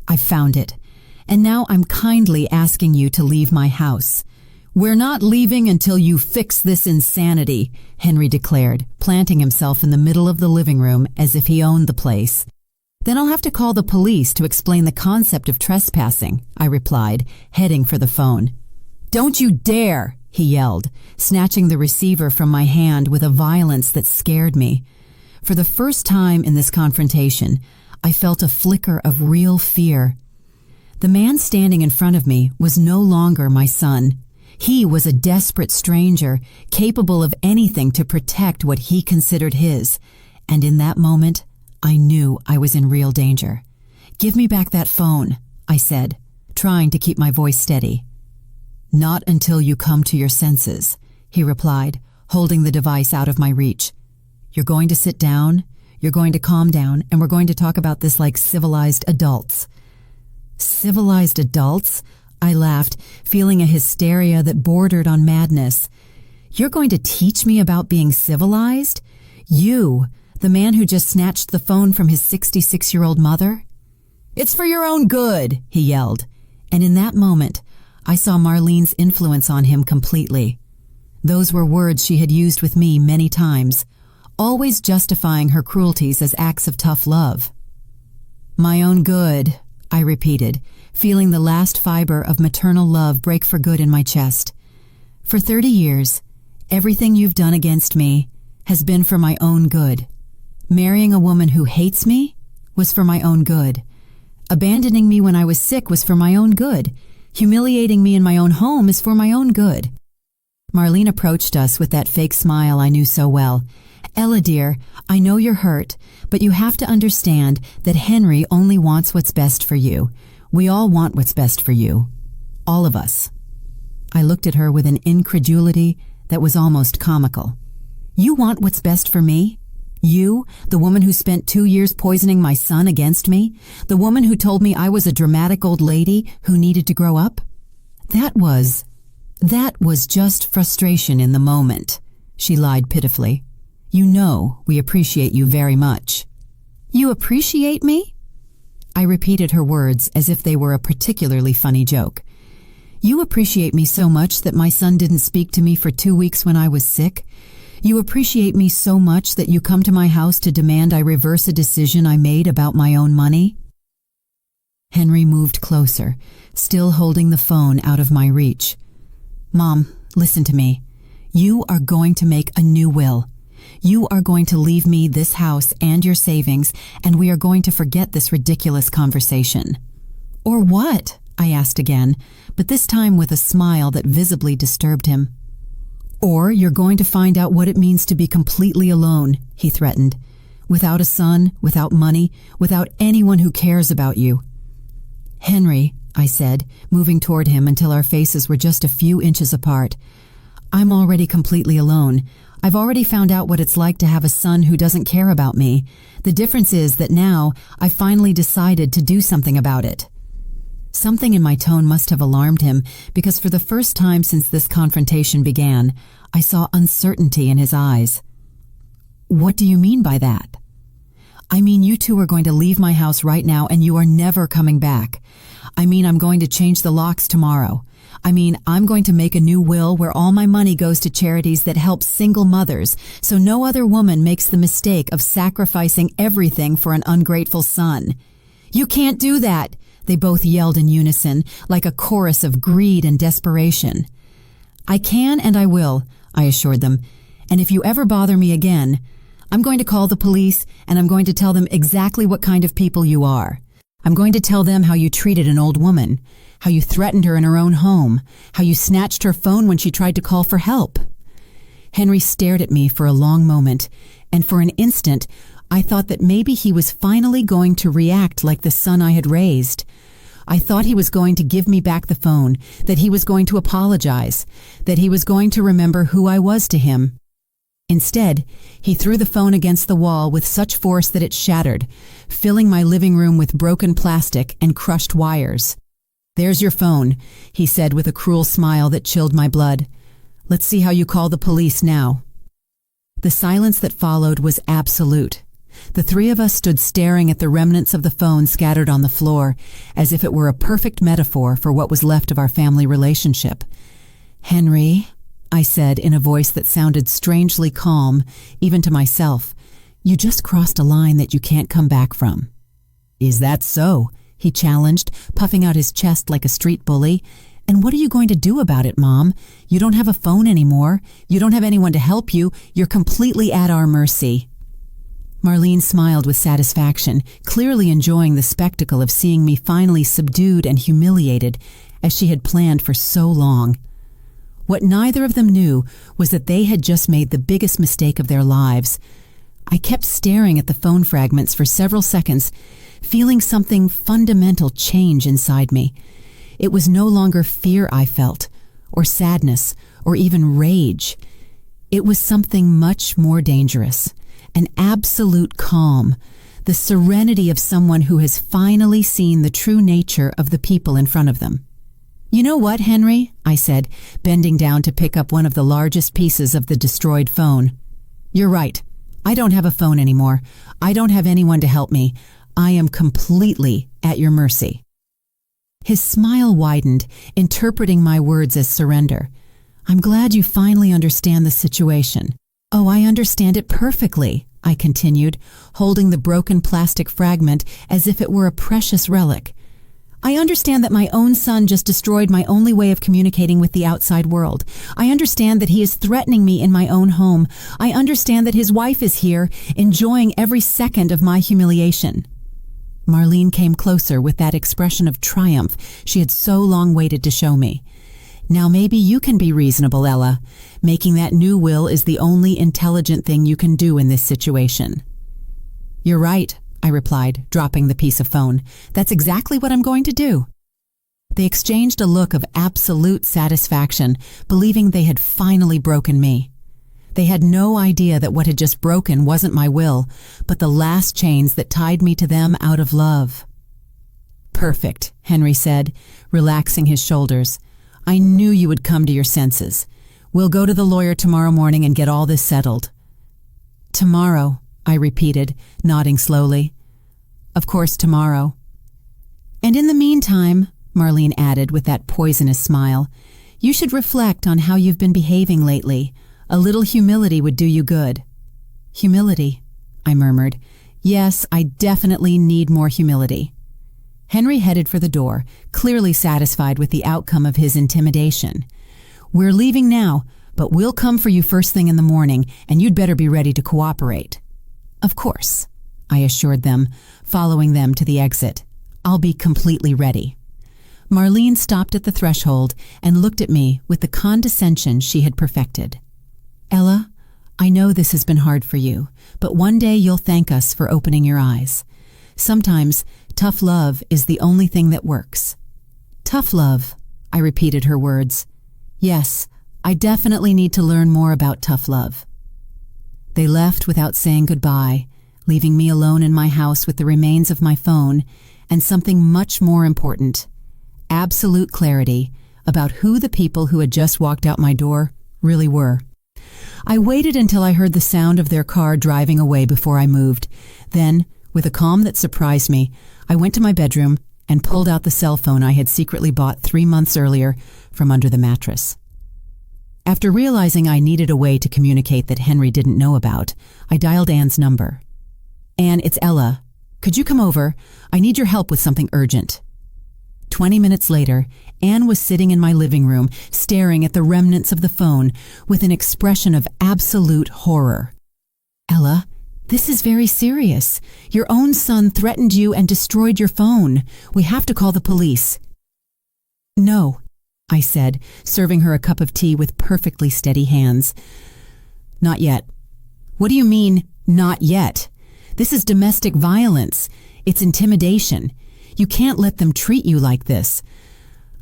"I've found it, and now I'm kindly asking you to leave my house." "We're not leaving until you fix this insanity," Henry declared, planting himself in the middle of the living room as if he owned the place. "Then I'll have to call the police to explain the concept of trespassing," I replied, heading for the phone. "Don't you dare!" he yelled, snatching the receiver from my hand with a violence that scared me. For the first time in this confrontation, I felt a flicker of real fear. The man standing in front of me was no longer my son. He was a desperate stranger, capable of anything to protect what he considered his, and in that moment, I knew I was in real danger. "Give me back that phone," I said, trying to keep my voice steady. "Not until you come to your senses," he replied, holding the device out of my reach. "You're going to sit down, you're going to calm down, and we're going to talk about this like civilized adults." "Civilized adults?" I laughed, feeling a hysteria that bordered on madness. "You're going to teach me about being civilized? You, the man who just snatched the phone from his 66-year-old mother?" "It's for your own good," he yelled. And in that moment, I saw Marlene's influence on him completely. Those were words she had used with me many times, always justifying her cruelties as acts of tough love. "My own good," I repeated, feeling the last fiber of maternal love break for good in my chest. "For 30 years, everything you've done against me has been for my own good. Marrying a woman who hates me was for my own good. Abandoning me when I was sick was for my own good. Humiliating me in my own home is for my own good." Marlene approached us with that fake smile I knew so well. "Ella, dear, I know you're hurt, but you have to understand that Henry only wants what's best for you. We all want what's best for you. All of us." I looked at her with an incredulity that was almost comical. "You want what's best for me? You, the woman who spent 2 years poisoning my son against me? The woman who told me I was a dramatic old lady who needed to grow up?" That was just frustration in the moment," she lied pitifully. "You know we appreciate you very much." "You appreciate me?" I repeated her words as if they were a particularly funny joke. "You appreciate me so much that my son didn't speak to me for 2 weeks when I was sick? You appreciate me so much that you come to my house to demand I reverse a decision I made about my own money?" Henry moved closer, still holding the phone out of my reach. "Mom, listen to me. You are going to make a new will. You are going to leave me this house and your savings, and we are going to forget this ridiculous conversation." "Or what?" I asked again, but this time with a smile that visibly disturbed him. "Or you're going to find out what it means to be completely alone," he threatened. "Without a son, without money, without anyone who cares about you." "Henry," I said, moving toward him until our faces were just a few inches apart, "I'm already completely alone. I've already found out what it's like to have a son who doesn't care about me. The difference is that now I've finally decided to do something about it." Something in my tone must have alarmed him, because for the first time since this confrontation began, I saw uncertainty in his eyes. "What do you mean by that?" "I mean you two are going to leave my house right now and you are never coming back. I mean I'm going to change the locks tomorrow. I mean I'm going to make a new will where all my money goes to charities that help single mothers, so no other woman makes the mistake of sacrificing everything for an ungrateful son." "You can't do that!" they both yelled in unison, like a chorus of greed and desperation. "I can and I will," I assured them. "And if you ever bother me again, I'm going to call the police and I'm going to tell them exactly what kind of people you are. I'm going to tell them how you treated an old woman, how you threatened her in her own home, how you snatched her phone when she tried to call for help." Henry stared at me for a long moment, and for an instant, I thought that maybe he was finally going to react like the son I had raised. I thought he was going to give me back the phone, that he was going to apologize, that he was going to remember who I was to him. Instead, he threw the phone against the wall with such force that it shattered, filling my living room with broken plastic and crushed wires. "There's your phone," he said with a cruel smile that chilled my blood. "Let's see how you call the police now." The silence that followed was absolute. The three of us stood staring at the remnants of the phone scattered on the floor, as if it were a perfect metaphor for what was left of our family relationship. "Henry," I said in a voice that sounded strangely calm, even to myself, "you just crossed a line that you can't come back from." "Is that so?" he challenged, puffing out his chest like a street bully. "And what are you going to do about it, Mom? You don't have a phone anymore. You don't have anyone to help you. You're completely at our mercy." Marlene smiled with satisfaction, clearly enjoying the spectacle of seeing me finally subdued and humiliated, as she had planned for so long. What neither of them knew was that they had just made the biggest mistake of their lives. I kept staring at the phone fragments for several seconds, feeling something fundamental change inside me. It was no longer fear I felt, or sadness, or even rage. It was something much more dangerous, an absolute calm, the serenity of someone who has finally seen the true nature of the people in front of them. "You know what, Henry?" I said, bending down to pick up one of the largest pieces of the destroyed phone. "You're right. I don't have a phone anymore. I don't have anyone to help me. I am completely at your mercy." His smile widened, interpreting my words as surrender. "I'm glad you finally understand the situation." "Oh, I understand it perfectly," I continued, holding the broken plastic fragment as if it were a precious relic. "I understand that my own son just destroyed my only way of communicating with the outside world. I understand that he is threatening me in my own home. I understand that his wife is here, enjoying every second of my humiliation." Marlene came closer with that expression of triumph she had so long waited to show me. "Now maybe you can be reasonable, Ella. Making that new will is the only intelligent thing you can do in this situation." "You're right," I replied, dropping the piece of phone. "That's exactly what I'm going to do." They exchanged a look of absolute satisfaction, believing they had finally broken me. They had no idea that what had just broken wasn't my will, but the last chains that tied me to them out of love. "Perfect," Henry said, relaxing his shoulders. "I knew you would come to your senses. We'll go to the lawyer tomorrow morning and get all this settled." "Tomorrow," I repeated, nodding slowly. "Of course, tomorrow." "And in the meantime," Marlene added with that poisonous smile, "you should reflect on how you've been behaving lately. A little humility would do you good." "Humility," I murmured. "Yes, I definitely need more humility." Henry headed for the door, clearly satisfied with the outcome of his intimidation. "We're leaving now, but we'll come for you first thing in the morning, and you'd better be ready to cooperate." "Of course," I assured them, following them to the exit. "I'll be completely ready." Marlene stopped at the threshold and looked at me with the condescension she had perfected. "Ella, I know this has been hard for you, but one day you'll thank us for opening your eyes. Sometimes tough love is the only thing that works." "Tough love," I repeated her words. "Yes, I definitely need to learn more about tough love." They left without saying goodbye, leaving me alone in my house with the remains of my phone and something much more important, absolute clarity about who the people who had just walked out my door really were. I waited until I heard the sound of their car driving away before I moved. Then, with a calm that surprised me, I went to my bedroom and pulled out the cell phone I had secretly bought 3 months earlier from under the mattress. After realizing I needed a way to communicate that Henry didn't know about, I dialed Anne's number. "Anne, it's Ella. Could you come over? I need your help with something urgent." 20 minutes later, Anne was sitting in my living room, staring at the remnants of the phone with an expression of absolute horror. "Ella, this is very serious. Your own son threatened you and destroyed your phone. We have to call the police." "No," I said, serving her a cup of tea with perfectly steady hands. "Not yet." "What do you mean, not yet? This is domestic violence. It's intimidation. You can't let them treat you like this."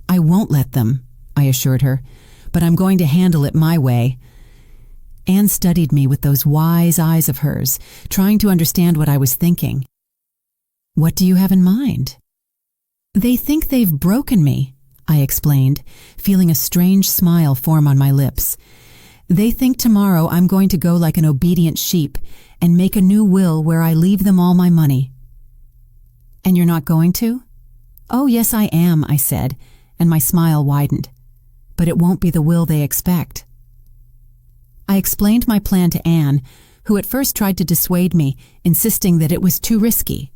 "I won't let them," I assured her, "but I'm going to handle it my way." Anne studied me with those wise eyes of hers, trying to understand what I was thinking. "What do you have in mind?" "They think they've broken me," I explained, feeling a strange smile form on my lips. "They think tomorrow I'm going to go like an obedient sheep and make a new will where I leave them all my money." "And you're not going to?" "Oh, yes, I am," I said, and my smile widened. "But it won't be the will they expect." I explained my plan to Anne, who at first tried to dissuade me, insisting that it was too risky.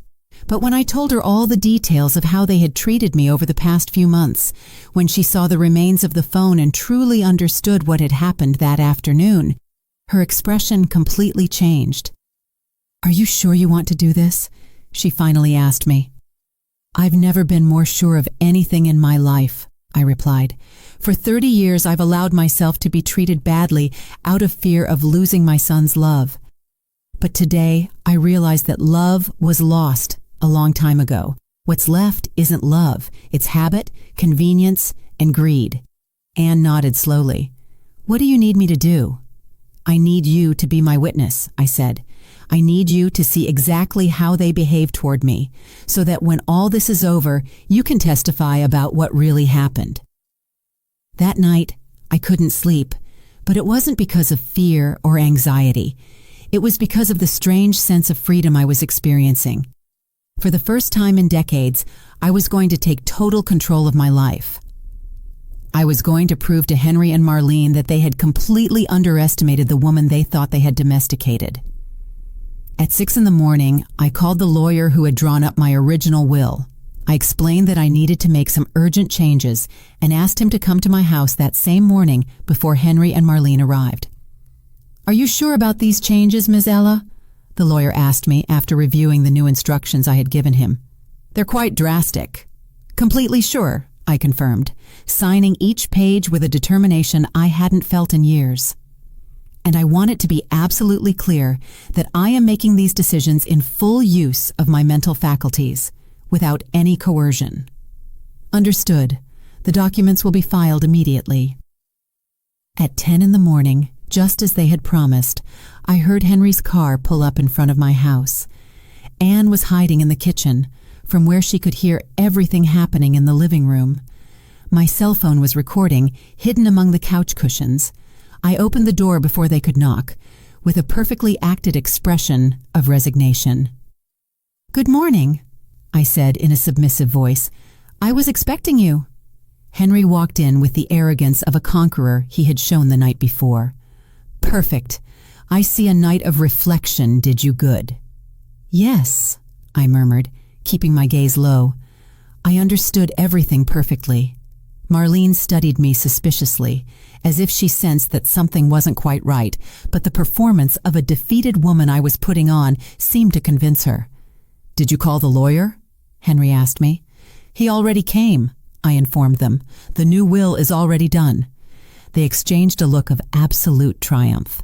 But when I told her all the details of how they had treated me over the past few months, when she saw the remains of the phone and truly understood what had happened that afternoon, her expression completely changed. "Are you sure you want to do this?" she finally asked me. "I've never been more sure of anything in my life," I replied. "For 30 years I've allowed myself to be treated badly out of fear of losing my son's love. But today I realized that love was lost a long time ago. What's left isn't love, it's habit, convenience, and greed." Anne nodded slowly. "What do you need me to do?" "I need you to be my witness," I said. "I need you to see exactly how they behave toward me, so that when all this is over, you can testify about what really happened." That night, I couldn't sleep, but it wasn't because of fear or anxiety. It was because of the strange sense of freedom I was experiencing. For the first time in decades, I was going to take total control of my life. I was going to prove to Henry and Marlene that they had completely underestimated the woman they thought they had domesticated. At 6 a.m, I called the lawyer who had drawn up my original will. I explained that I needed to make some urgent changes and asked him to come to my house that same morning before Henry and Marlene arrived. "Are you sure about these changes, Ms. Ella?" the lawyer asked me after reviewing the new instructions I had given him. "They're quite drastic." "Completely sure," I confirmed, signing each page with a determination I hadn't felt in years. "And I want it to be absolutely clear that I am making these decisions in full use of my mental faculties, without any coercion." "Understood. The documents will be filed immediately." At 10 a.m, just as they had promised, I heard Henry's car pull up in front of my house. Anne was hiding in the kitchen, from where she could hear everything happening in the living room. My cell phone was recording, hidden among the couch cushions. I opened the door before they could knock, with a perfectly acted expression of resignation. "Good morning," I said in a submissive voice. "I was expecting you." Henry walked in with the arrogance of a conqueror he had shown the night before. "Perfect. I see a night of reflection did you good." "Yes," I murmured, keeping my gaze low. I understood everything perfectly. Marlene studied me suspiciously, as if she sensed that something wasn't quite right, but the performance of a defeated woman I was putting on seemed to convince her. "Did you call the lawyer?" Henry asked me. "He already came," I informed them. "The new will is already done." They exchanged a look of absolute triumph.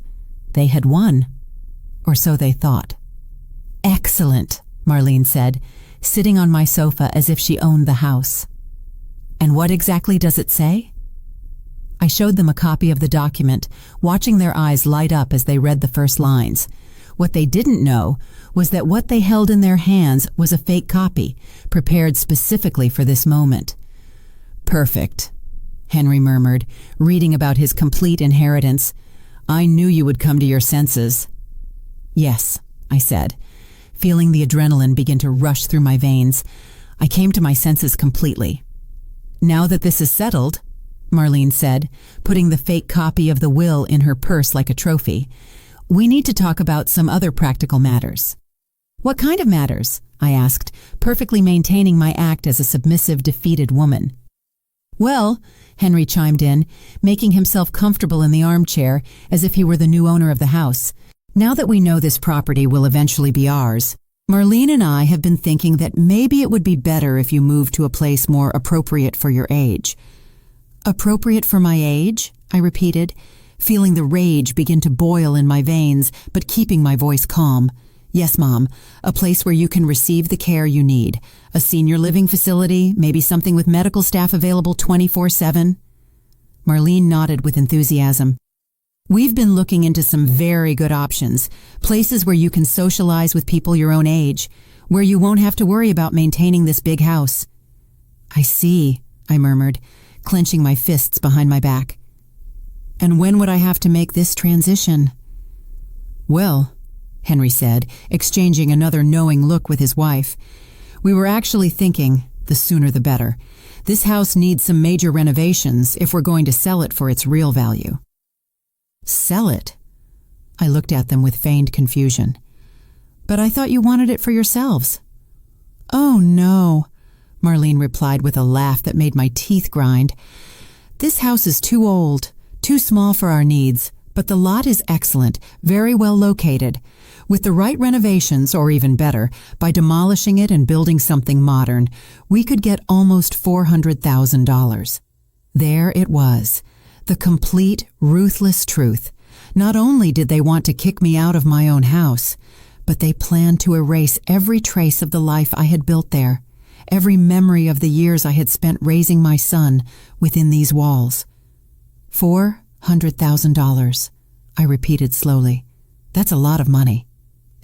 They had won, or so they thought. "Excellent," Marlene said, sitting on my sofa as if she owned the house. "And what exactly does it say?" I showed them a copy of the document, watching their eyes light up as they read the first lines. What they didn't know was that what they held in their hands was a fake copy, prepared specifically for this moment. "Perfect," Henry murmured, reading about his complete inheritance. "I knew you would come to your senses." "Yes," I said, feeling the adrenaline begin to rush through my veins. I came to my senses completely. "Now that this is settled," Marlene said, putting the fake copy of the will in her purse like a trophy, "we need to talk about some other practical matters." "What kind of matters?" I asked, perfectly maintaining my act as a submissive, defeated woman. "Well," Henry chimed in, making himself comfortable in the armchair as if he were the new owner of the house. "Now that we know this property will eventually be ours, Marlene and I have been thinking that maybe it would be better if you moved to a place more appropriate for your age." "Appropriate for my age?" I repeated, feeling the rage begin to boil in my veins, but keeping my voice calm. "Yes, Mom, a place where you can receive the care you need. A senior living facility, maybe something with medical staff available 24/7. Marlene nodded with enthusiasm. We've been looking into some very good options, places where you can socialize with people your own age, where you won't have to worry about maintaining this big house." "I see," I murmured, clenching my fists behind my back. "And when would I have to make this transition?" "Well," Henry said, exchanging another knowing look with his wife, "we were actually thinking, the sooner the better. This house needs some major renovations if we're going to sell it for its real value." "Sell it?" I looked at them with feigned confusion. "But I thought you wanted it for yourselves." "Oh, no," Marlene replied with a laugh that made my teeth grind. "This house is too old, too small for our needs, but the lot is excellent, very well located. With the right renovations, or even better, by demolishing it and building something modern, we could get almost $400,000. There it was, the complete, ruthless truth. Not only did they want to kick me out of my own house, but they planned to erase every trace of the life I had built there, every memory of the years I had spent raising my son within these walls. $400,000, I repeated slowly. "That's a lot of money."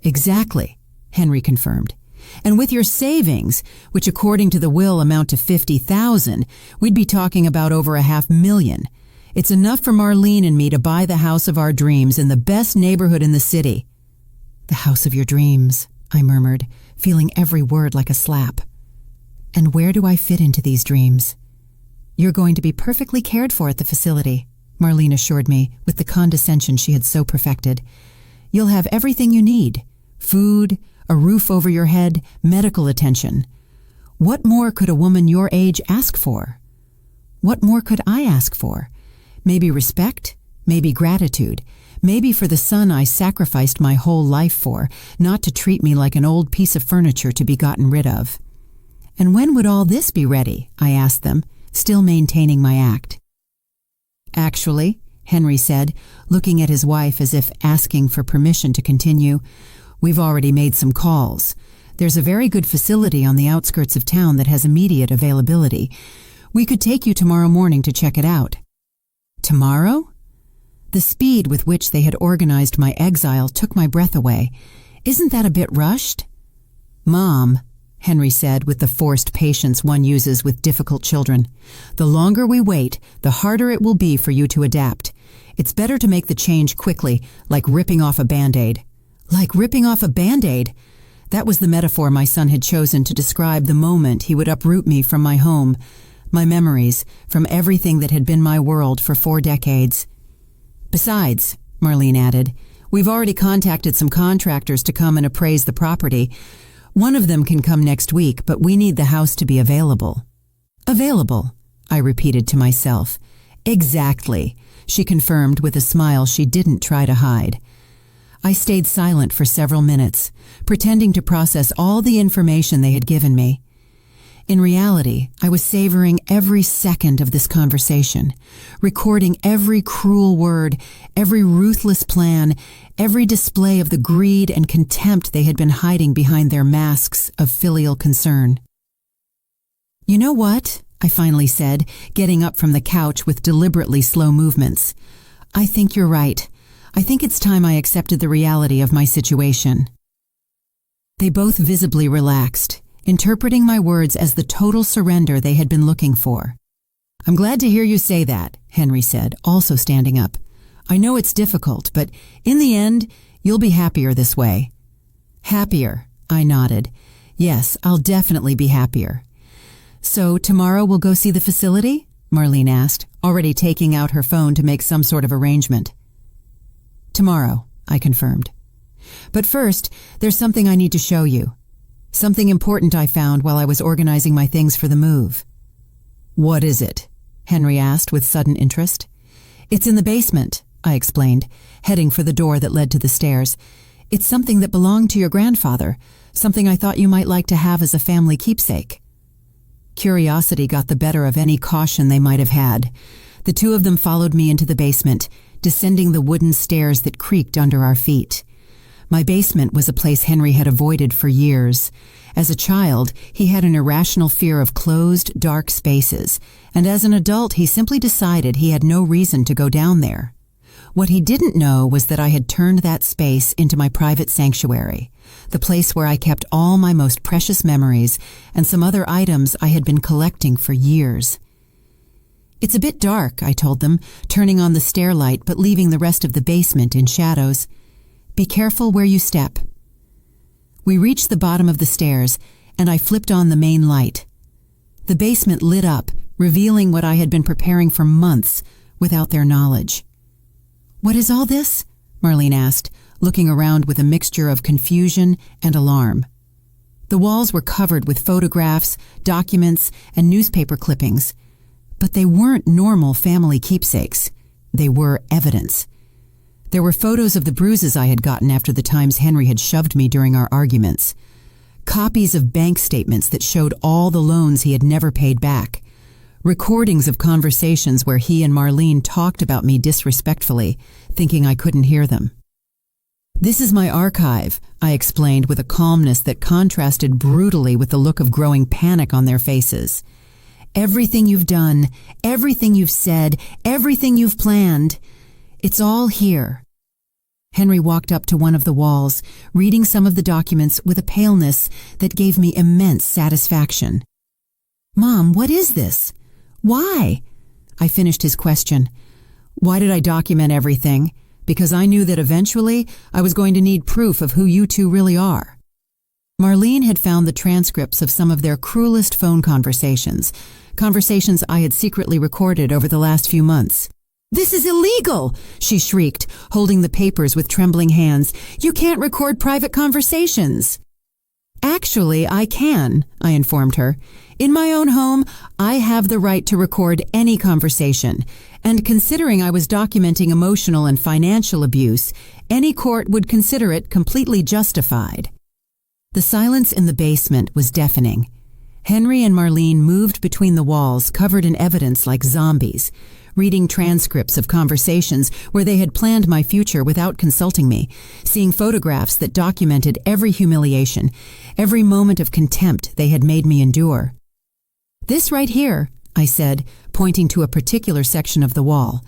"Exactly," Henry confirmed. "And with your savings, which according to the will amount to $50,000, we'd be talking about over $500,000. It's enough for Marlene and me to buy the house of our dreams in the best neighborhood in the city." "The house of your dreams," I murmured, feeling every word like a slap. "And where do I fit into these dreams?" "You're going to be perfectly cared for at the facility," Marlene assured me with the condescension she had so perfected. "You'll have everything you need: food, a roof over your head, medical attention. What more could a woman your age ask for? What more could I ask for? Maybe respect, maybe gratitude, maybe for the son I sacrificed my whole life for, not to treat me like an old piece of furniture to be gotten rid of." "And when would all this be ready?" I asked them, still maintaining my act. "Actually," Henry said, looking at his wife as if asking for permission to continue, "we've already made some calls. There's a very good facility on the outskirts of town that has immediate availability. We could take you tomorrow morning to check it out." "Tomorrow?" The speed with which they had organized my exile took my breath away. "Isn't that a bit rushed?" "Mom," Henry said with the forced patience one uses with difficult children, "the longer we wait, the harder it will be for you to adapt. It's better to make the change quickly, like ripping off a Band-Aid." "Like ripping off a Band-Aid?" That was the metaphor my son had chosen to describe the moment he would uproot me from my home, my memories, from everything that had been my world for 4 decades. "Besides," Marlene added, "we've already contacted some contractors to come and appraise the property. One of them can come next week, but we need the house to be available." "Available," I repeated to myself. "Exactly," she confirmed with a smile she didn't try to hide. I stayed silent for several minutes, pretending to process all the information they had given me. In reality, I was savoring every second of this conversation, recording every cruel word, every ruthless plan, every display of the greed and contempt they had been hiding behind their masks of filial concern. "You know what?" I finally said, getting up from the couch with deliberately slow movements. "I think you're right. I think it's time I accepted the reality of my situation." They both visibly relaxed, interpreting my words as the total surrender they had been looking for. "I'm glad to hear you say that," Henry said, also standing up. "I know it's difficult, but in the end, you'll be happier this way." "Happier," I nodded. "Yes, I'll definitely be happier." "So tomorrow we'll go see the facility?" Marlene asked, already taking out her phone to make some sort of arrangement. "Tomorrow," I confirmed. "But first, there's something I need to show you. Something important I found while I was organizing my things for the move." "What is it?" Henry asked with sudden interest. "It's in the basement," I explained, heading for the door that led to the stairs. "It's something that belonged to your grandfather, something I thought you might like to have as a family keepsake." Curiosity got the better of any caution they might have had. The two of them followed me into the basement, descending the wooden stairs that creaked under our feet. My basement was a place Henry had avoided for years. As a child, he had an irrational fear of closed, dark spaces, and as an adult he simply decided he had no reason to go down there. What he didn't know was that I had turned that space into my private sanctuary, the place where I kept all my most precious memories and some other items I had been collecting for years. "It's a bit dark," I told them, turning on the stair light but leaving the rest of the basement in shadows. "Be careful where you step." We reached the bottom of the stairs, and I flipped on the main light. The basement lit up, revealing what I had been preparing for months without their knowledge. "What is all this?" Marlene asked, looking around with a mixture of confusion and alarm. The walls were covered with photographs, documents, and newspaper clippings. But they weren't normal family keepsakes. They were evidence. There were photos of the bruises I had gotten after the times Henry had shoved me during our arguments. Copies of bank statements that showed all the loans he had never paid back. Recordings of conversations where he and Marlene talked about me disrespectfully, thinking I couldn't hear them. "This is my archive," I explained with a calmness that contrasted brutally with the look of growing panic on their faces. "Everything you've done, everything you've said, everything you've planned, it's all here." Henry walked up to one of the walls, reading some of the documents with a paleness that gave me immense satisfaction. "Mom, what is this? Why?" I finished his question. "Why did I document everything? Because I knew that eventually I was going to need proof of who you two really are." Marlene had found the transcripts of some of their cruelest phone conversations I had secretly recorded over the last few months. "This is illegal!" she shrieked, holding the papers with trembling hands. "You can't record private conversations." "Actually, I can," I informed her. "In my own home, I have the right to record any conversation, and considering I was documenting emotional and financial abuse, any court would consider it completely justified." The silence in the basement was deafening. Henry and Marlene moved between the walls, covered in evidence like zombies, reading transcripts of conversations where they had planned my future without consulting me, seeing photographs that documented every humiliation, every moment of contempt they had made me endure. "This right here," I said, pointing to a particular section of the wall,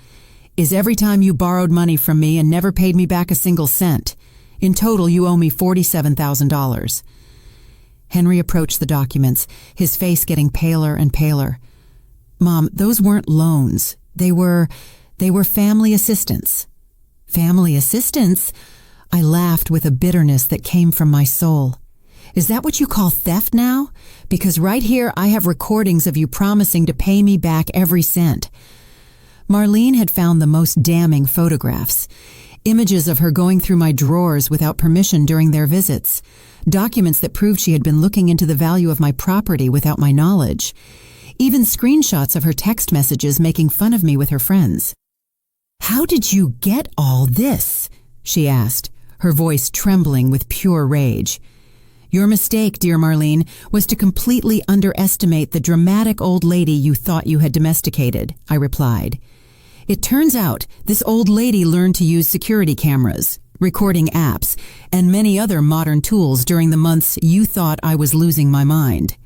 "is every time you borrowed money from me and never paid me back a single cent. In total, you owe me $47,000. Henry approached the documents, his face getting paler and paler. "Mom, those weren't loans. They were family assistance." "Family assistance?" I laughed with a bitterness that came from my soul. "Is that what you call theft now? Because right here I have recordings of you promising to pay me back every cent." Marlene had found the most damning photographs. Images of her going through my drawers without permission during their visits. Documents that proved she had been looking into the value of my property without my knowledge. Even screenshots of her text messages making fun of me with her friends. "How did you get all this?" she asked, her voice trembling with pure rage. "Your mistake, dear Marlene, was to completely underestimate the dramatic old lady you thought you had domesticated," I replied. "It turns out this old lady learned to use security cameras, recording apps, and many other modern tools during the months you thought I was losing my mind."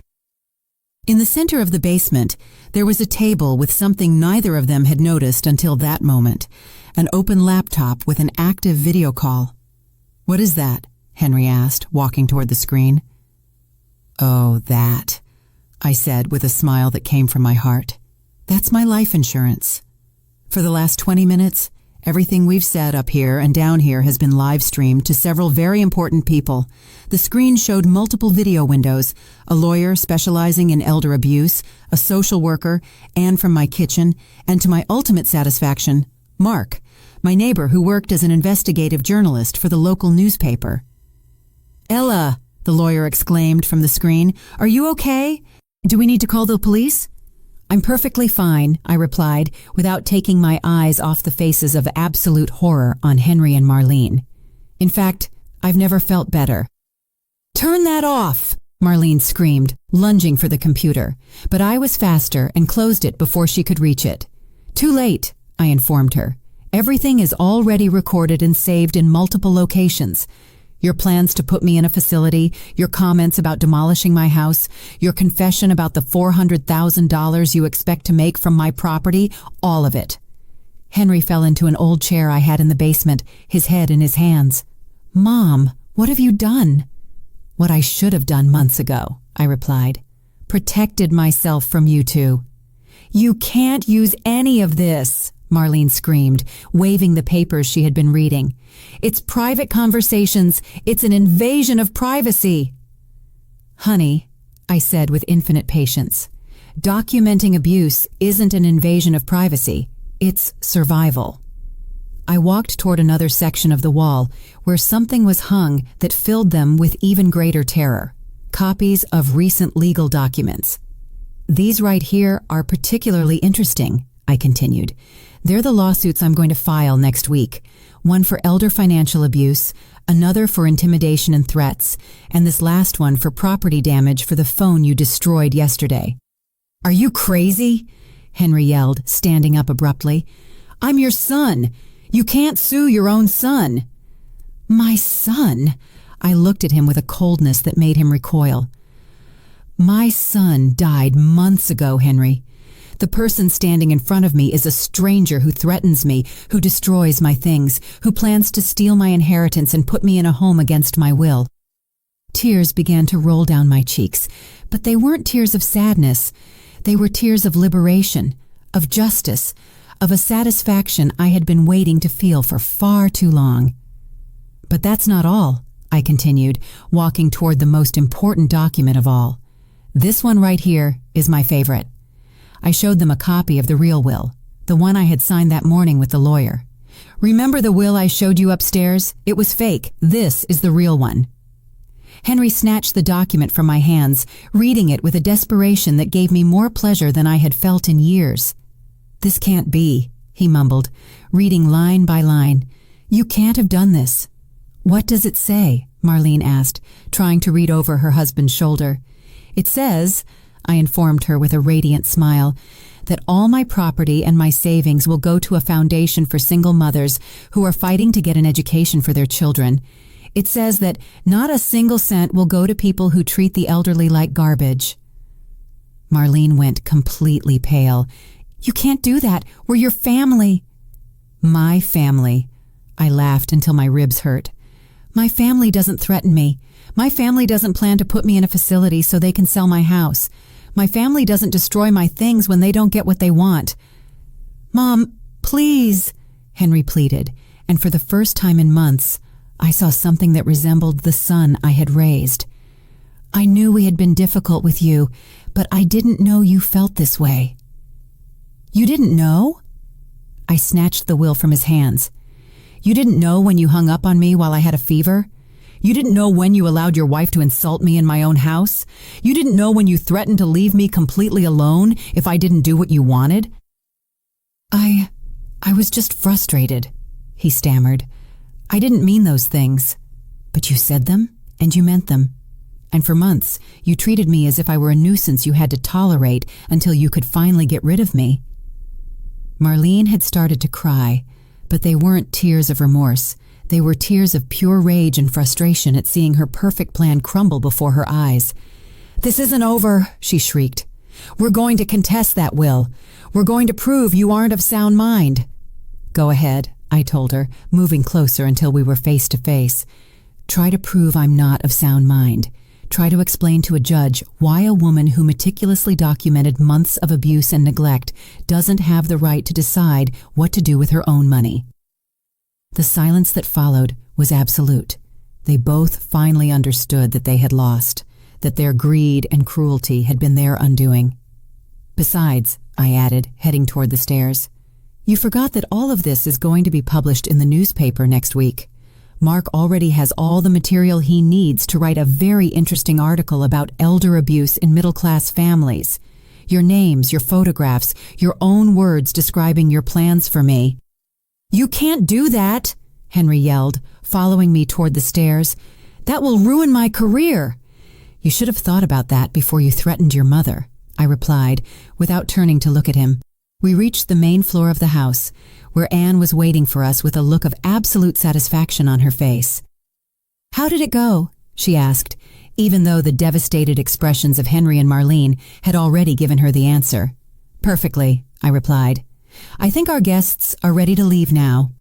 In the center of the basement, there was a table with something neither of them had noticed until that moment, an open laptop with an active video call. "What is that?" Henry asked, walking toward the screen. "Oh, that," I said with a smile that came from my heart. "That's my life insurance. For the last 20 minutes, everything we've said up here and down here has been live streamed to several very important people. The screen showed multiple video windows, a lawyer specializing in elder abuse, a social worker, Anne from my kitchen, and to my ultimate satisfaction, Mark, my neighbor who worked as an investigative journalist for the local newspaper. "Ella," the lawyer exclaimed from the screen, "are you okay? Do we need to call the police?" "I'm perfectly fine," I replied, without taking my eyes off the faces of absolute horror on Henry and Marlene. "In fact, I've never felt better." "Turn that off!" Marlene screamed, lunging for the computer, but I was faster and closed it before she could reach it. "Too late," I informed her. "Everything is already recorded and saved in multiple locations. Your plans to put me in a facility, your comments about demolishing my house, your confession about the $400,000 you expect to make from my property, all of it. Henry fell into an old chair I had in the basement, his head in his hands. "Mom, what have you done?" "What I should have done months ago," I replied. "Protected myself from you two." "You can't use any of this," Marlene screamed, waving the papers she had been reading. "It's private conversations. It's an invasion of privacy." "Honey," I said with infinite patience, "documenting abuse isn't an invasion of privacy. It's survival." I walked toward another section of the wall where something was hung that filled them with even greater terror. Copies of recent legal documents. "These right here are particularly interesting," I continued. "They're the lawsuits I'm going to file next week. One for elder financial abuse, another for intimidation and threats, and this last one for property damage for the phone you destroyed yesterday." "Are you crazy?" Henry yelled, standing up abruptly. "I'm your son. You can't sue your own son." "My son?" I looked at him with a coldness that made him recoil. "My son died months ago, Henry. The person standing in front of me is a stranger who threatens me, who destroys my things, who plans to steal my inheritance and put me in a home against my will." Tears began to roll down my cheeks, but they weren't tears of sadness. They were tears of liberation, of justice, of a satisfaction I had been waiting to feel for far too long. "But that's not all," I continued, walking toward the most important document of all. "This one right here is my favorite." I showed them a copy of the real will, the one I had signed that morning with the lawyer. "Remember the will I showed you upstairs? It was fake. This is the real one." Henry snatched the document from my hands, reading it with a desperation that gave me more pleasure than I had felt in years. "This can't be," he mumbled, reading line by line. "You can't have done this." "What does it say?" Marlene asked, trying to read over her husband's shoulder. "It says," I informed her with a radiant smile, "that all my property and my savings will go to a foundation for single mothers who are fighting to get an education for their children. It says that not a single cent will go to people who treat the elderly like garbage." Marlene went completely pale. "You can't do that. We're your family." "My family." I laughed until my ribs hurt. "My family doesn't threaten me. My family doesn't plan to put me in a facility so they can sell my house. My family doesn't destroy my things when they don't get what they want." "Mom, please," Henry pleaded, and for the first time in months, I saw something that resembled the son I had raised. "I knew we had been difficult with you, but I didn't know you felt this way." "You didn't know?" I snatched the will from his hands. "You didn't know when you hung up on me while I had a fever? You didn't know when you allowed your wife to insult me in my own house? You didn't know when you threatened to leave me completely alone if I didn't do what you wanted?" I was just frustrated," he stammered. "I didn't mean those things." "But you said them, and you meant them. And for months, you treated me as if I were a nuisance you had to tolerate until you could finally get rid of me." Marlene had started to cry, but they weren't tears of remorse. They were tears of pure rage and frustration at seeing her perfect plan crumble before her eyes. "This isn't over," she shrieked. "We're going to contest that will. We're going to prove you aren't of sound mind." "Go ahead," I told her, moving closer until we were face to face. "Try to prove I'm not of sound mind. Try to explain to a judge why a woman who meticulously documented months of abuse and neglect doesn't have the right to decide what to do with her own money." The silence that followed was absolute. They both finally understood that they had lost, that their greed and cruelty had been their undoing. "Besides," I added, heading toward the stairs, "you forgot that all of this is going to be published in the newspaper next week. Mark already has all the material he needs to write a very interesting article about elder abuse in middle-class families. Your names, your photographs, your own words describing your plans for me." "You can't do that," Henry yelled, following me toward the stairs. "That will ruin my career." "You should have thought about that before you threatened your mother," I replied, without turning to look at him. We reached the main floor of the house, where Anne was waiting for us with a look of absolute satisfaction on her face. "How did it go?" she asked, even though the devastated expressions of Henry and Marlene had already given her the answer. "Perfectly," I replied. I think our guests are ready to leave now."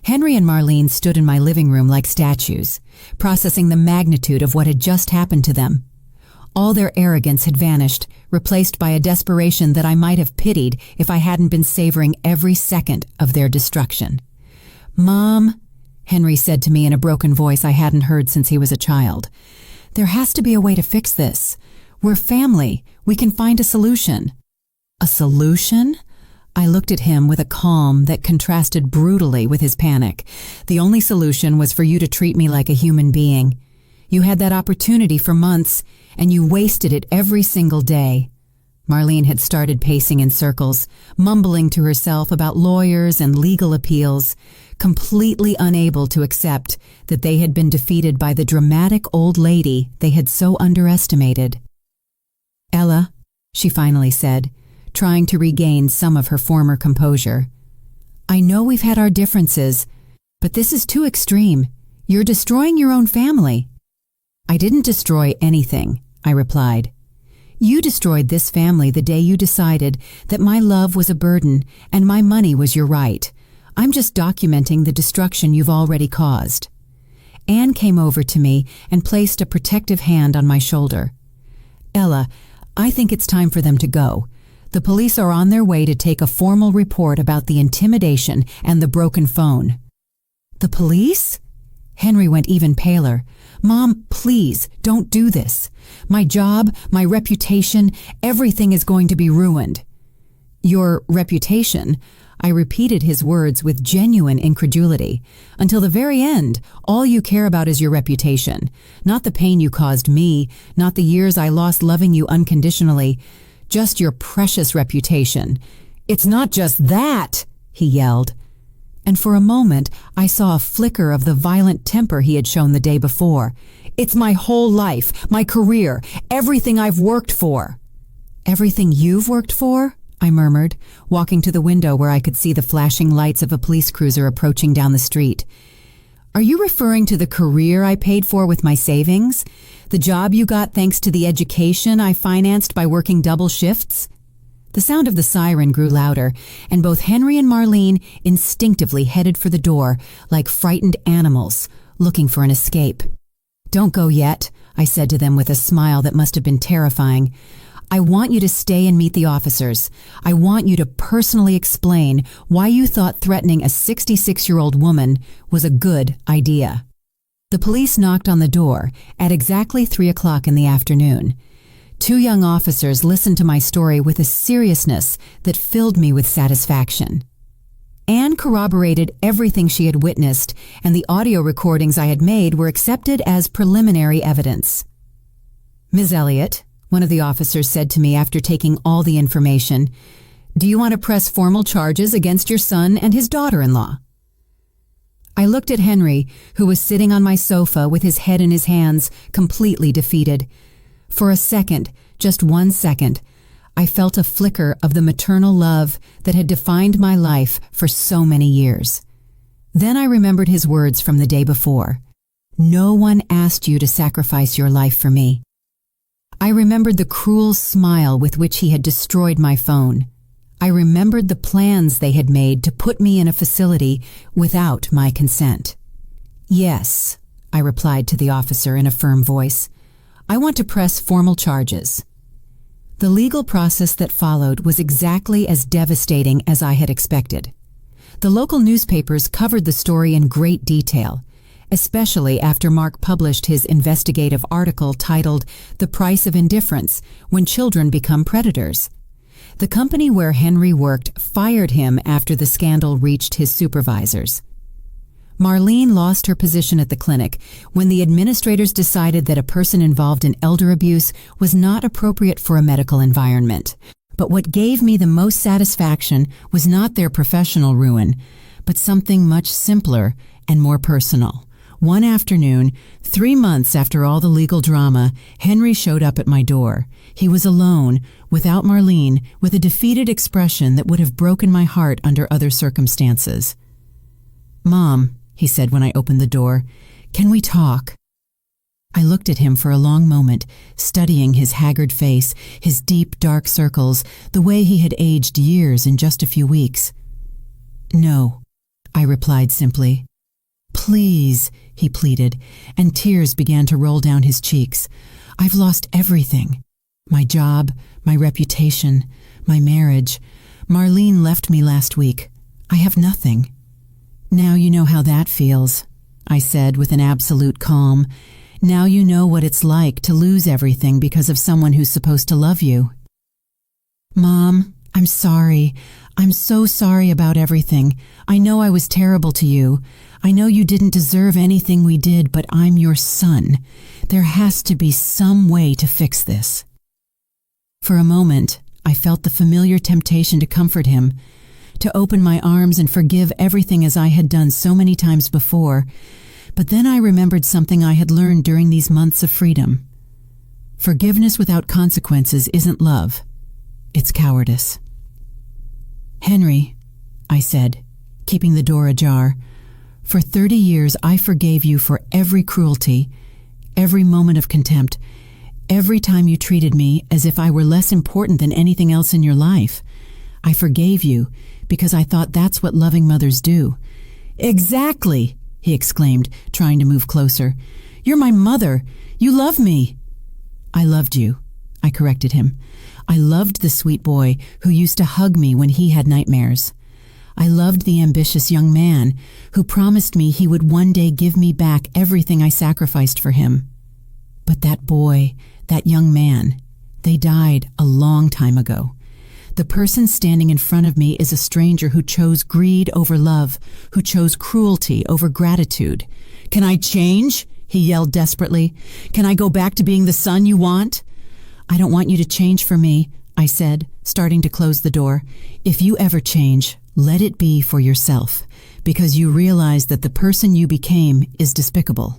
Henry and Marlene stood in my living room like statues, processing the magnitude of what had just happened to them. All their arrogance had vanished, replaced by a desperation that I might have pitied if I hadn't been savoring every second of their destruction. "Mom," Henry said to me in a broken voice I hadn't heard since he was a child, "there has to be a way to fix this. We're family. We can find a solution." "A solution?" I looked at him with a calm that contrasted brutally with his panic. "The only solution was for you to treat me like a human being. You had that opportunity for months, and you wasted it every single day." Marlene had started pacing in circles, mumbling to herself about lawyers and legal appeals, completely unable to accept that they had been defeated by the dramatic old lady they had so underestimated. "Ella," she finally said, trying to regain some of her former composure, "I know we've had our differences, but this is too extreme. You're destroying your own family." "I didn't destroy anything," I replied. "You destroyed this family the day you decided that my love was a burden and my money was your right. I'm just documenting the destruction you've already caused." Anne came over to me and placed a protective hand on my shoulder. "Ella, I think it's time for them to go. The police are on their way to take a formal report about the intimidation and the broken phone." "The police?" Henry went even paler. "Mom, please, don't do this. My job, my reputation, everything is going to be ruined." "Your reputation?" I repeated his words with genuine incredulity. "Until the very end, all you care about is your reputation. Not the pain you caused me, not the years I lost loving you unconditionally. Just your precious reputation." "It's not just that," he yelled. And for a moment, I saw a flicker of the violent temper he had shown the day before. "It's my whole life, my career, everything I've worked for." "Everything you've worked for?" I murmured, walking to the window where I could see the flashing lights of a police cruiser approaching down the street. "Are you referring to the career I paid for with my savings? The job you got thanks to the education I financed by working double shifts?" The sound of the siren grew louder, and both Henry and Marlene instinctively headed for the door like frightened animals looking for an escape. "Don't go yet," I said to them with a smile that must have been terrifying. "I want you to stay and meet the officers. I want you to personally explain why you thought threatening a 66-year-old woman was a good idea." The police knocked on the door at exactly 3 o'clock in the afternoon. 2 young officers listened to my story with a seriousness that filled me with satisfaction. Anne corroborated everything she had witnessed, and the audio recordings I had made were accepted as preliminary evidence. "Ms. Elliott," one of the officers said to me after taking all the information, "do you want to press formal charges against your son and his daughter-in-law?" I looked at Henry, who was sitting on my sofa with his head in his hands, completely defeated. For a second, just 1 second, I felt a flicker of the maternal love that had defined my life for so many years. Then I remembered his words from the day before. "No one asked you to sacrifice your life for me." I remembered the cruel smile with which he had destroyed my phone. I remembered the plans they had made to put me in a facility without my consent. "Yes," I replied to the officer in a firm voice. "I want to press formal charges." The legal process that followed was exactly as devastating as I had expected. The local newspapers covered the story in great detail, especially after Mark published his investigative article titled "The Price of Indifference: When Children Become Predators." The company where Henry worked fired him after the scandal reached his supervisors. Marlene lost her position at the clinic when the administrators decided that a person involved in elder abuse was not appropriate for a medical environment. But what gave me the most satisfaction was not their professional ruin, but something much simpler and more personal. One afternoon, 3 months after all the legal drama, Henry showed up at my door. He was alone, without Marlene, with a defeated expression that would have broken my heart under other circumstances. "Mom," he said when I opened the door, "can we talk?" I looked at him for a long moment, studying his haggard face, his deep, dark circles, the way he had aged years in just a few weeks. "No," I replied simply. "Please," he pleaded, and tears began to roll down his cheeks. "I've lost everything. My job, my reputation, my marriage. Marlene left me last week. I have nothing." "Now you know how that feels," I said with an absolute calm. "Now you know what it's like to lose everything because of someone who's supposed to love you." "Mom, I'm sorry. I'm so sorry about everything. I know I was terrible to you. I know you didn't deserve anything we did, but I'm your son. There has to be some way to fix this." For a moment, I felt the familiar temptation to comfort him, to open my arms and forgive everything as I had done so many times before. But then I remembered something I had learned during these months of freedom. Forgiveness without consequences isn't love. It's cowardice. "Henry," I said, keeping the door ajar, "for 30 years I forgave you for every cruelty, every moment of contempt, every time you treated me as if I were less important than anything else in your life. I forgave you because I thought that's what loving mothers do." "Exactly!" he exclaimed, trying to move closer. "You're my mother. You love me." "I loved you," I corrected him. "I loved the sweet boy who used to hug me when he had nightmares. I loved the ambitious young man who promised me he would one day give me back everything I sacrificed for him. But that boy, that young man, they died a long time ago. The person standing in front of me is a stranger who chose greed over love, who chose cruelty over gratitude. Can I change?" he yelled desperately. "Can I go back to being the son you want?" "I don't want you to change for me," I said, starting to close the door. "If you ever change, let it be for yourself, because you realize that the person you became is despicable.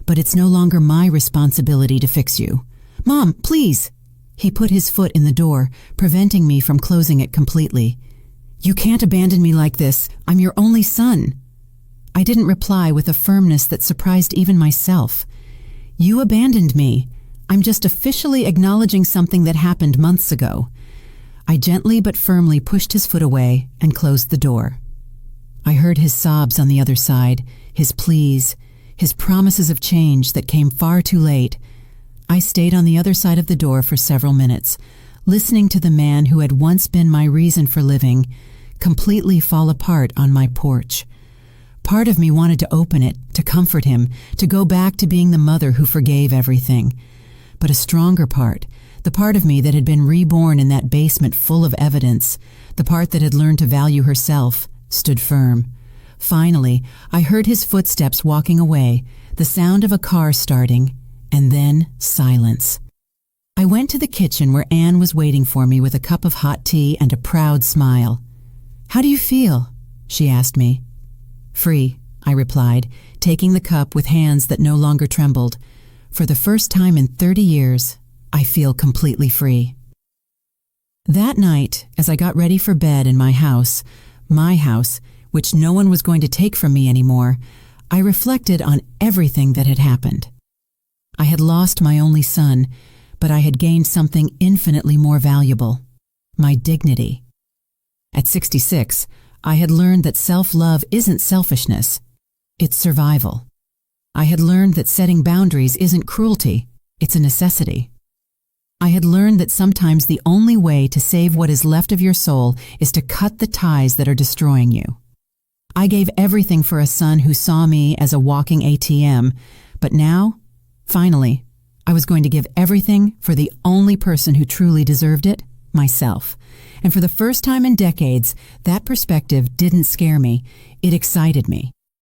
But it's no longer my responsibility to fix you." "Mom, please!" He put his foot in the door, preventing me from closing it completely. "You can't abandon me like this. I'm your only son." I didn't reply with a firmness that surprised even myself. "You abandoned me. I'm just officially acknowledging something that happened months ago." I gently but firmly pushed his foot away and closed the door. I heard his sobs on the other side, his pleas, his promises of change that came far too late. I stayed on the other side of the door for several minutes, listening to the man who had once been my reason for living completely fall apart on my porch. Part of me wanted to open it, to comfort him, to go back to being the mother who forgave everything. But a stronger part, the part of me that had been reborn in that basement full of evidence, the part that had learned to value herself, stood firm. Finally, I heard his footsteps walking away, the sound of a car starting, and then silence. I went to the kitchen where Anne was waiting for me with a cup of hot tea and a proud smile. "How do you feel?" she asked me. "Free," I replied, taking the cup with hands that no longer trembled. For the first time in 30 years, I feel completely free. That night, as I got ready for bed in my house, which no one was going to take from me anymore, I reflected on everything that had happened. I had lost my only son, but I had gained something infinitely more valuable: my dignity. At 66, I had learned that self-love isn't selfishness, it's survival. I had learned that setting boundaries isn't cruelty, it's a necessity. I had learned that sometimes the only way to save what is left of your soul is to cut the ties that are destroying you. I gave everything for a son who saw me as a walking ATM, but now, finally, I was going to give everything for the only person who truly deserved it, myself. And for the first time in decades, that perspective didn't scare me, it excited me.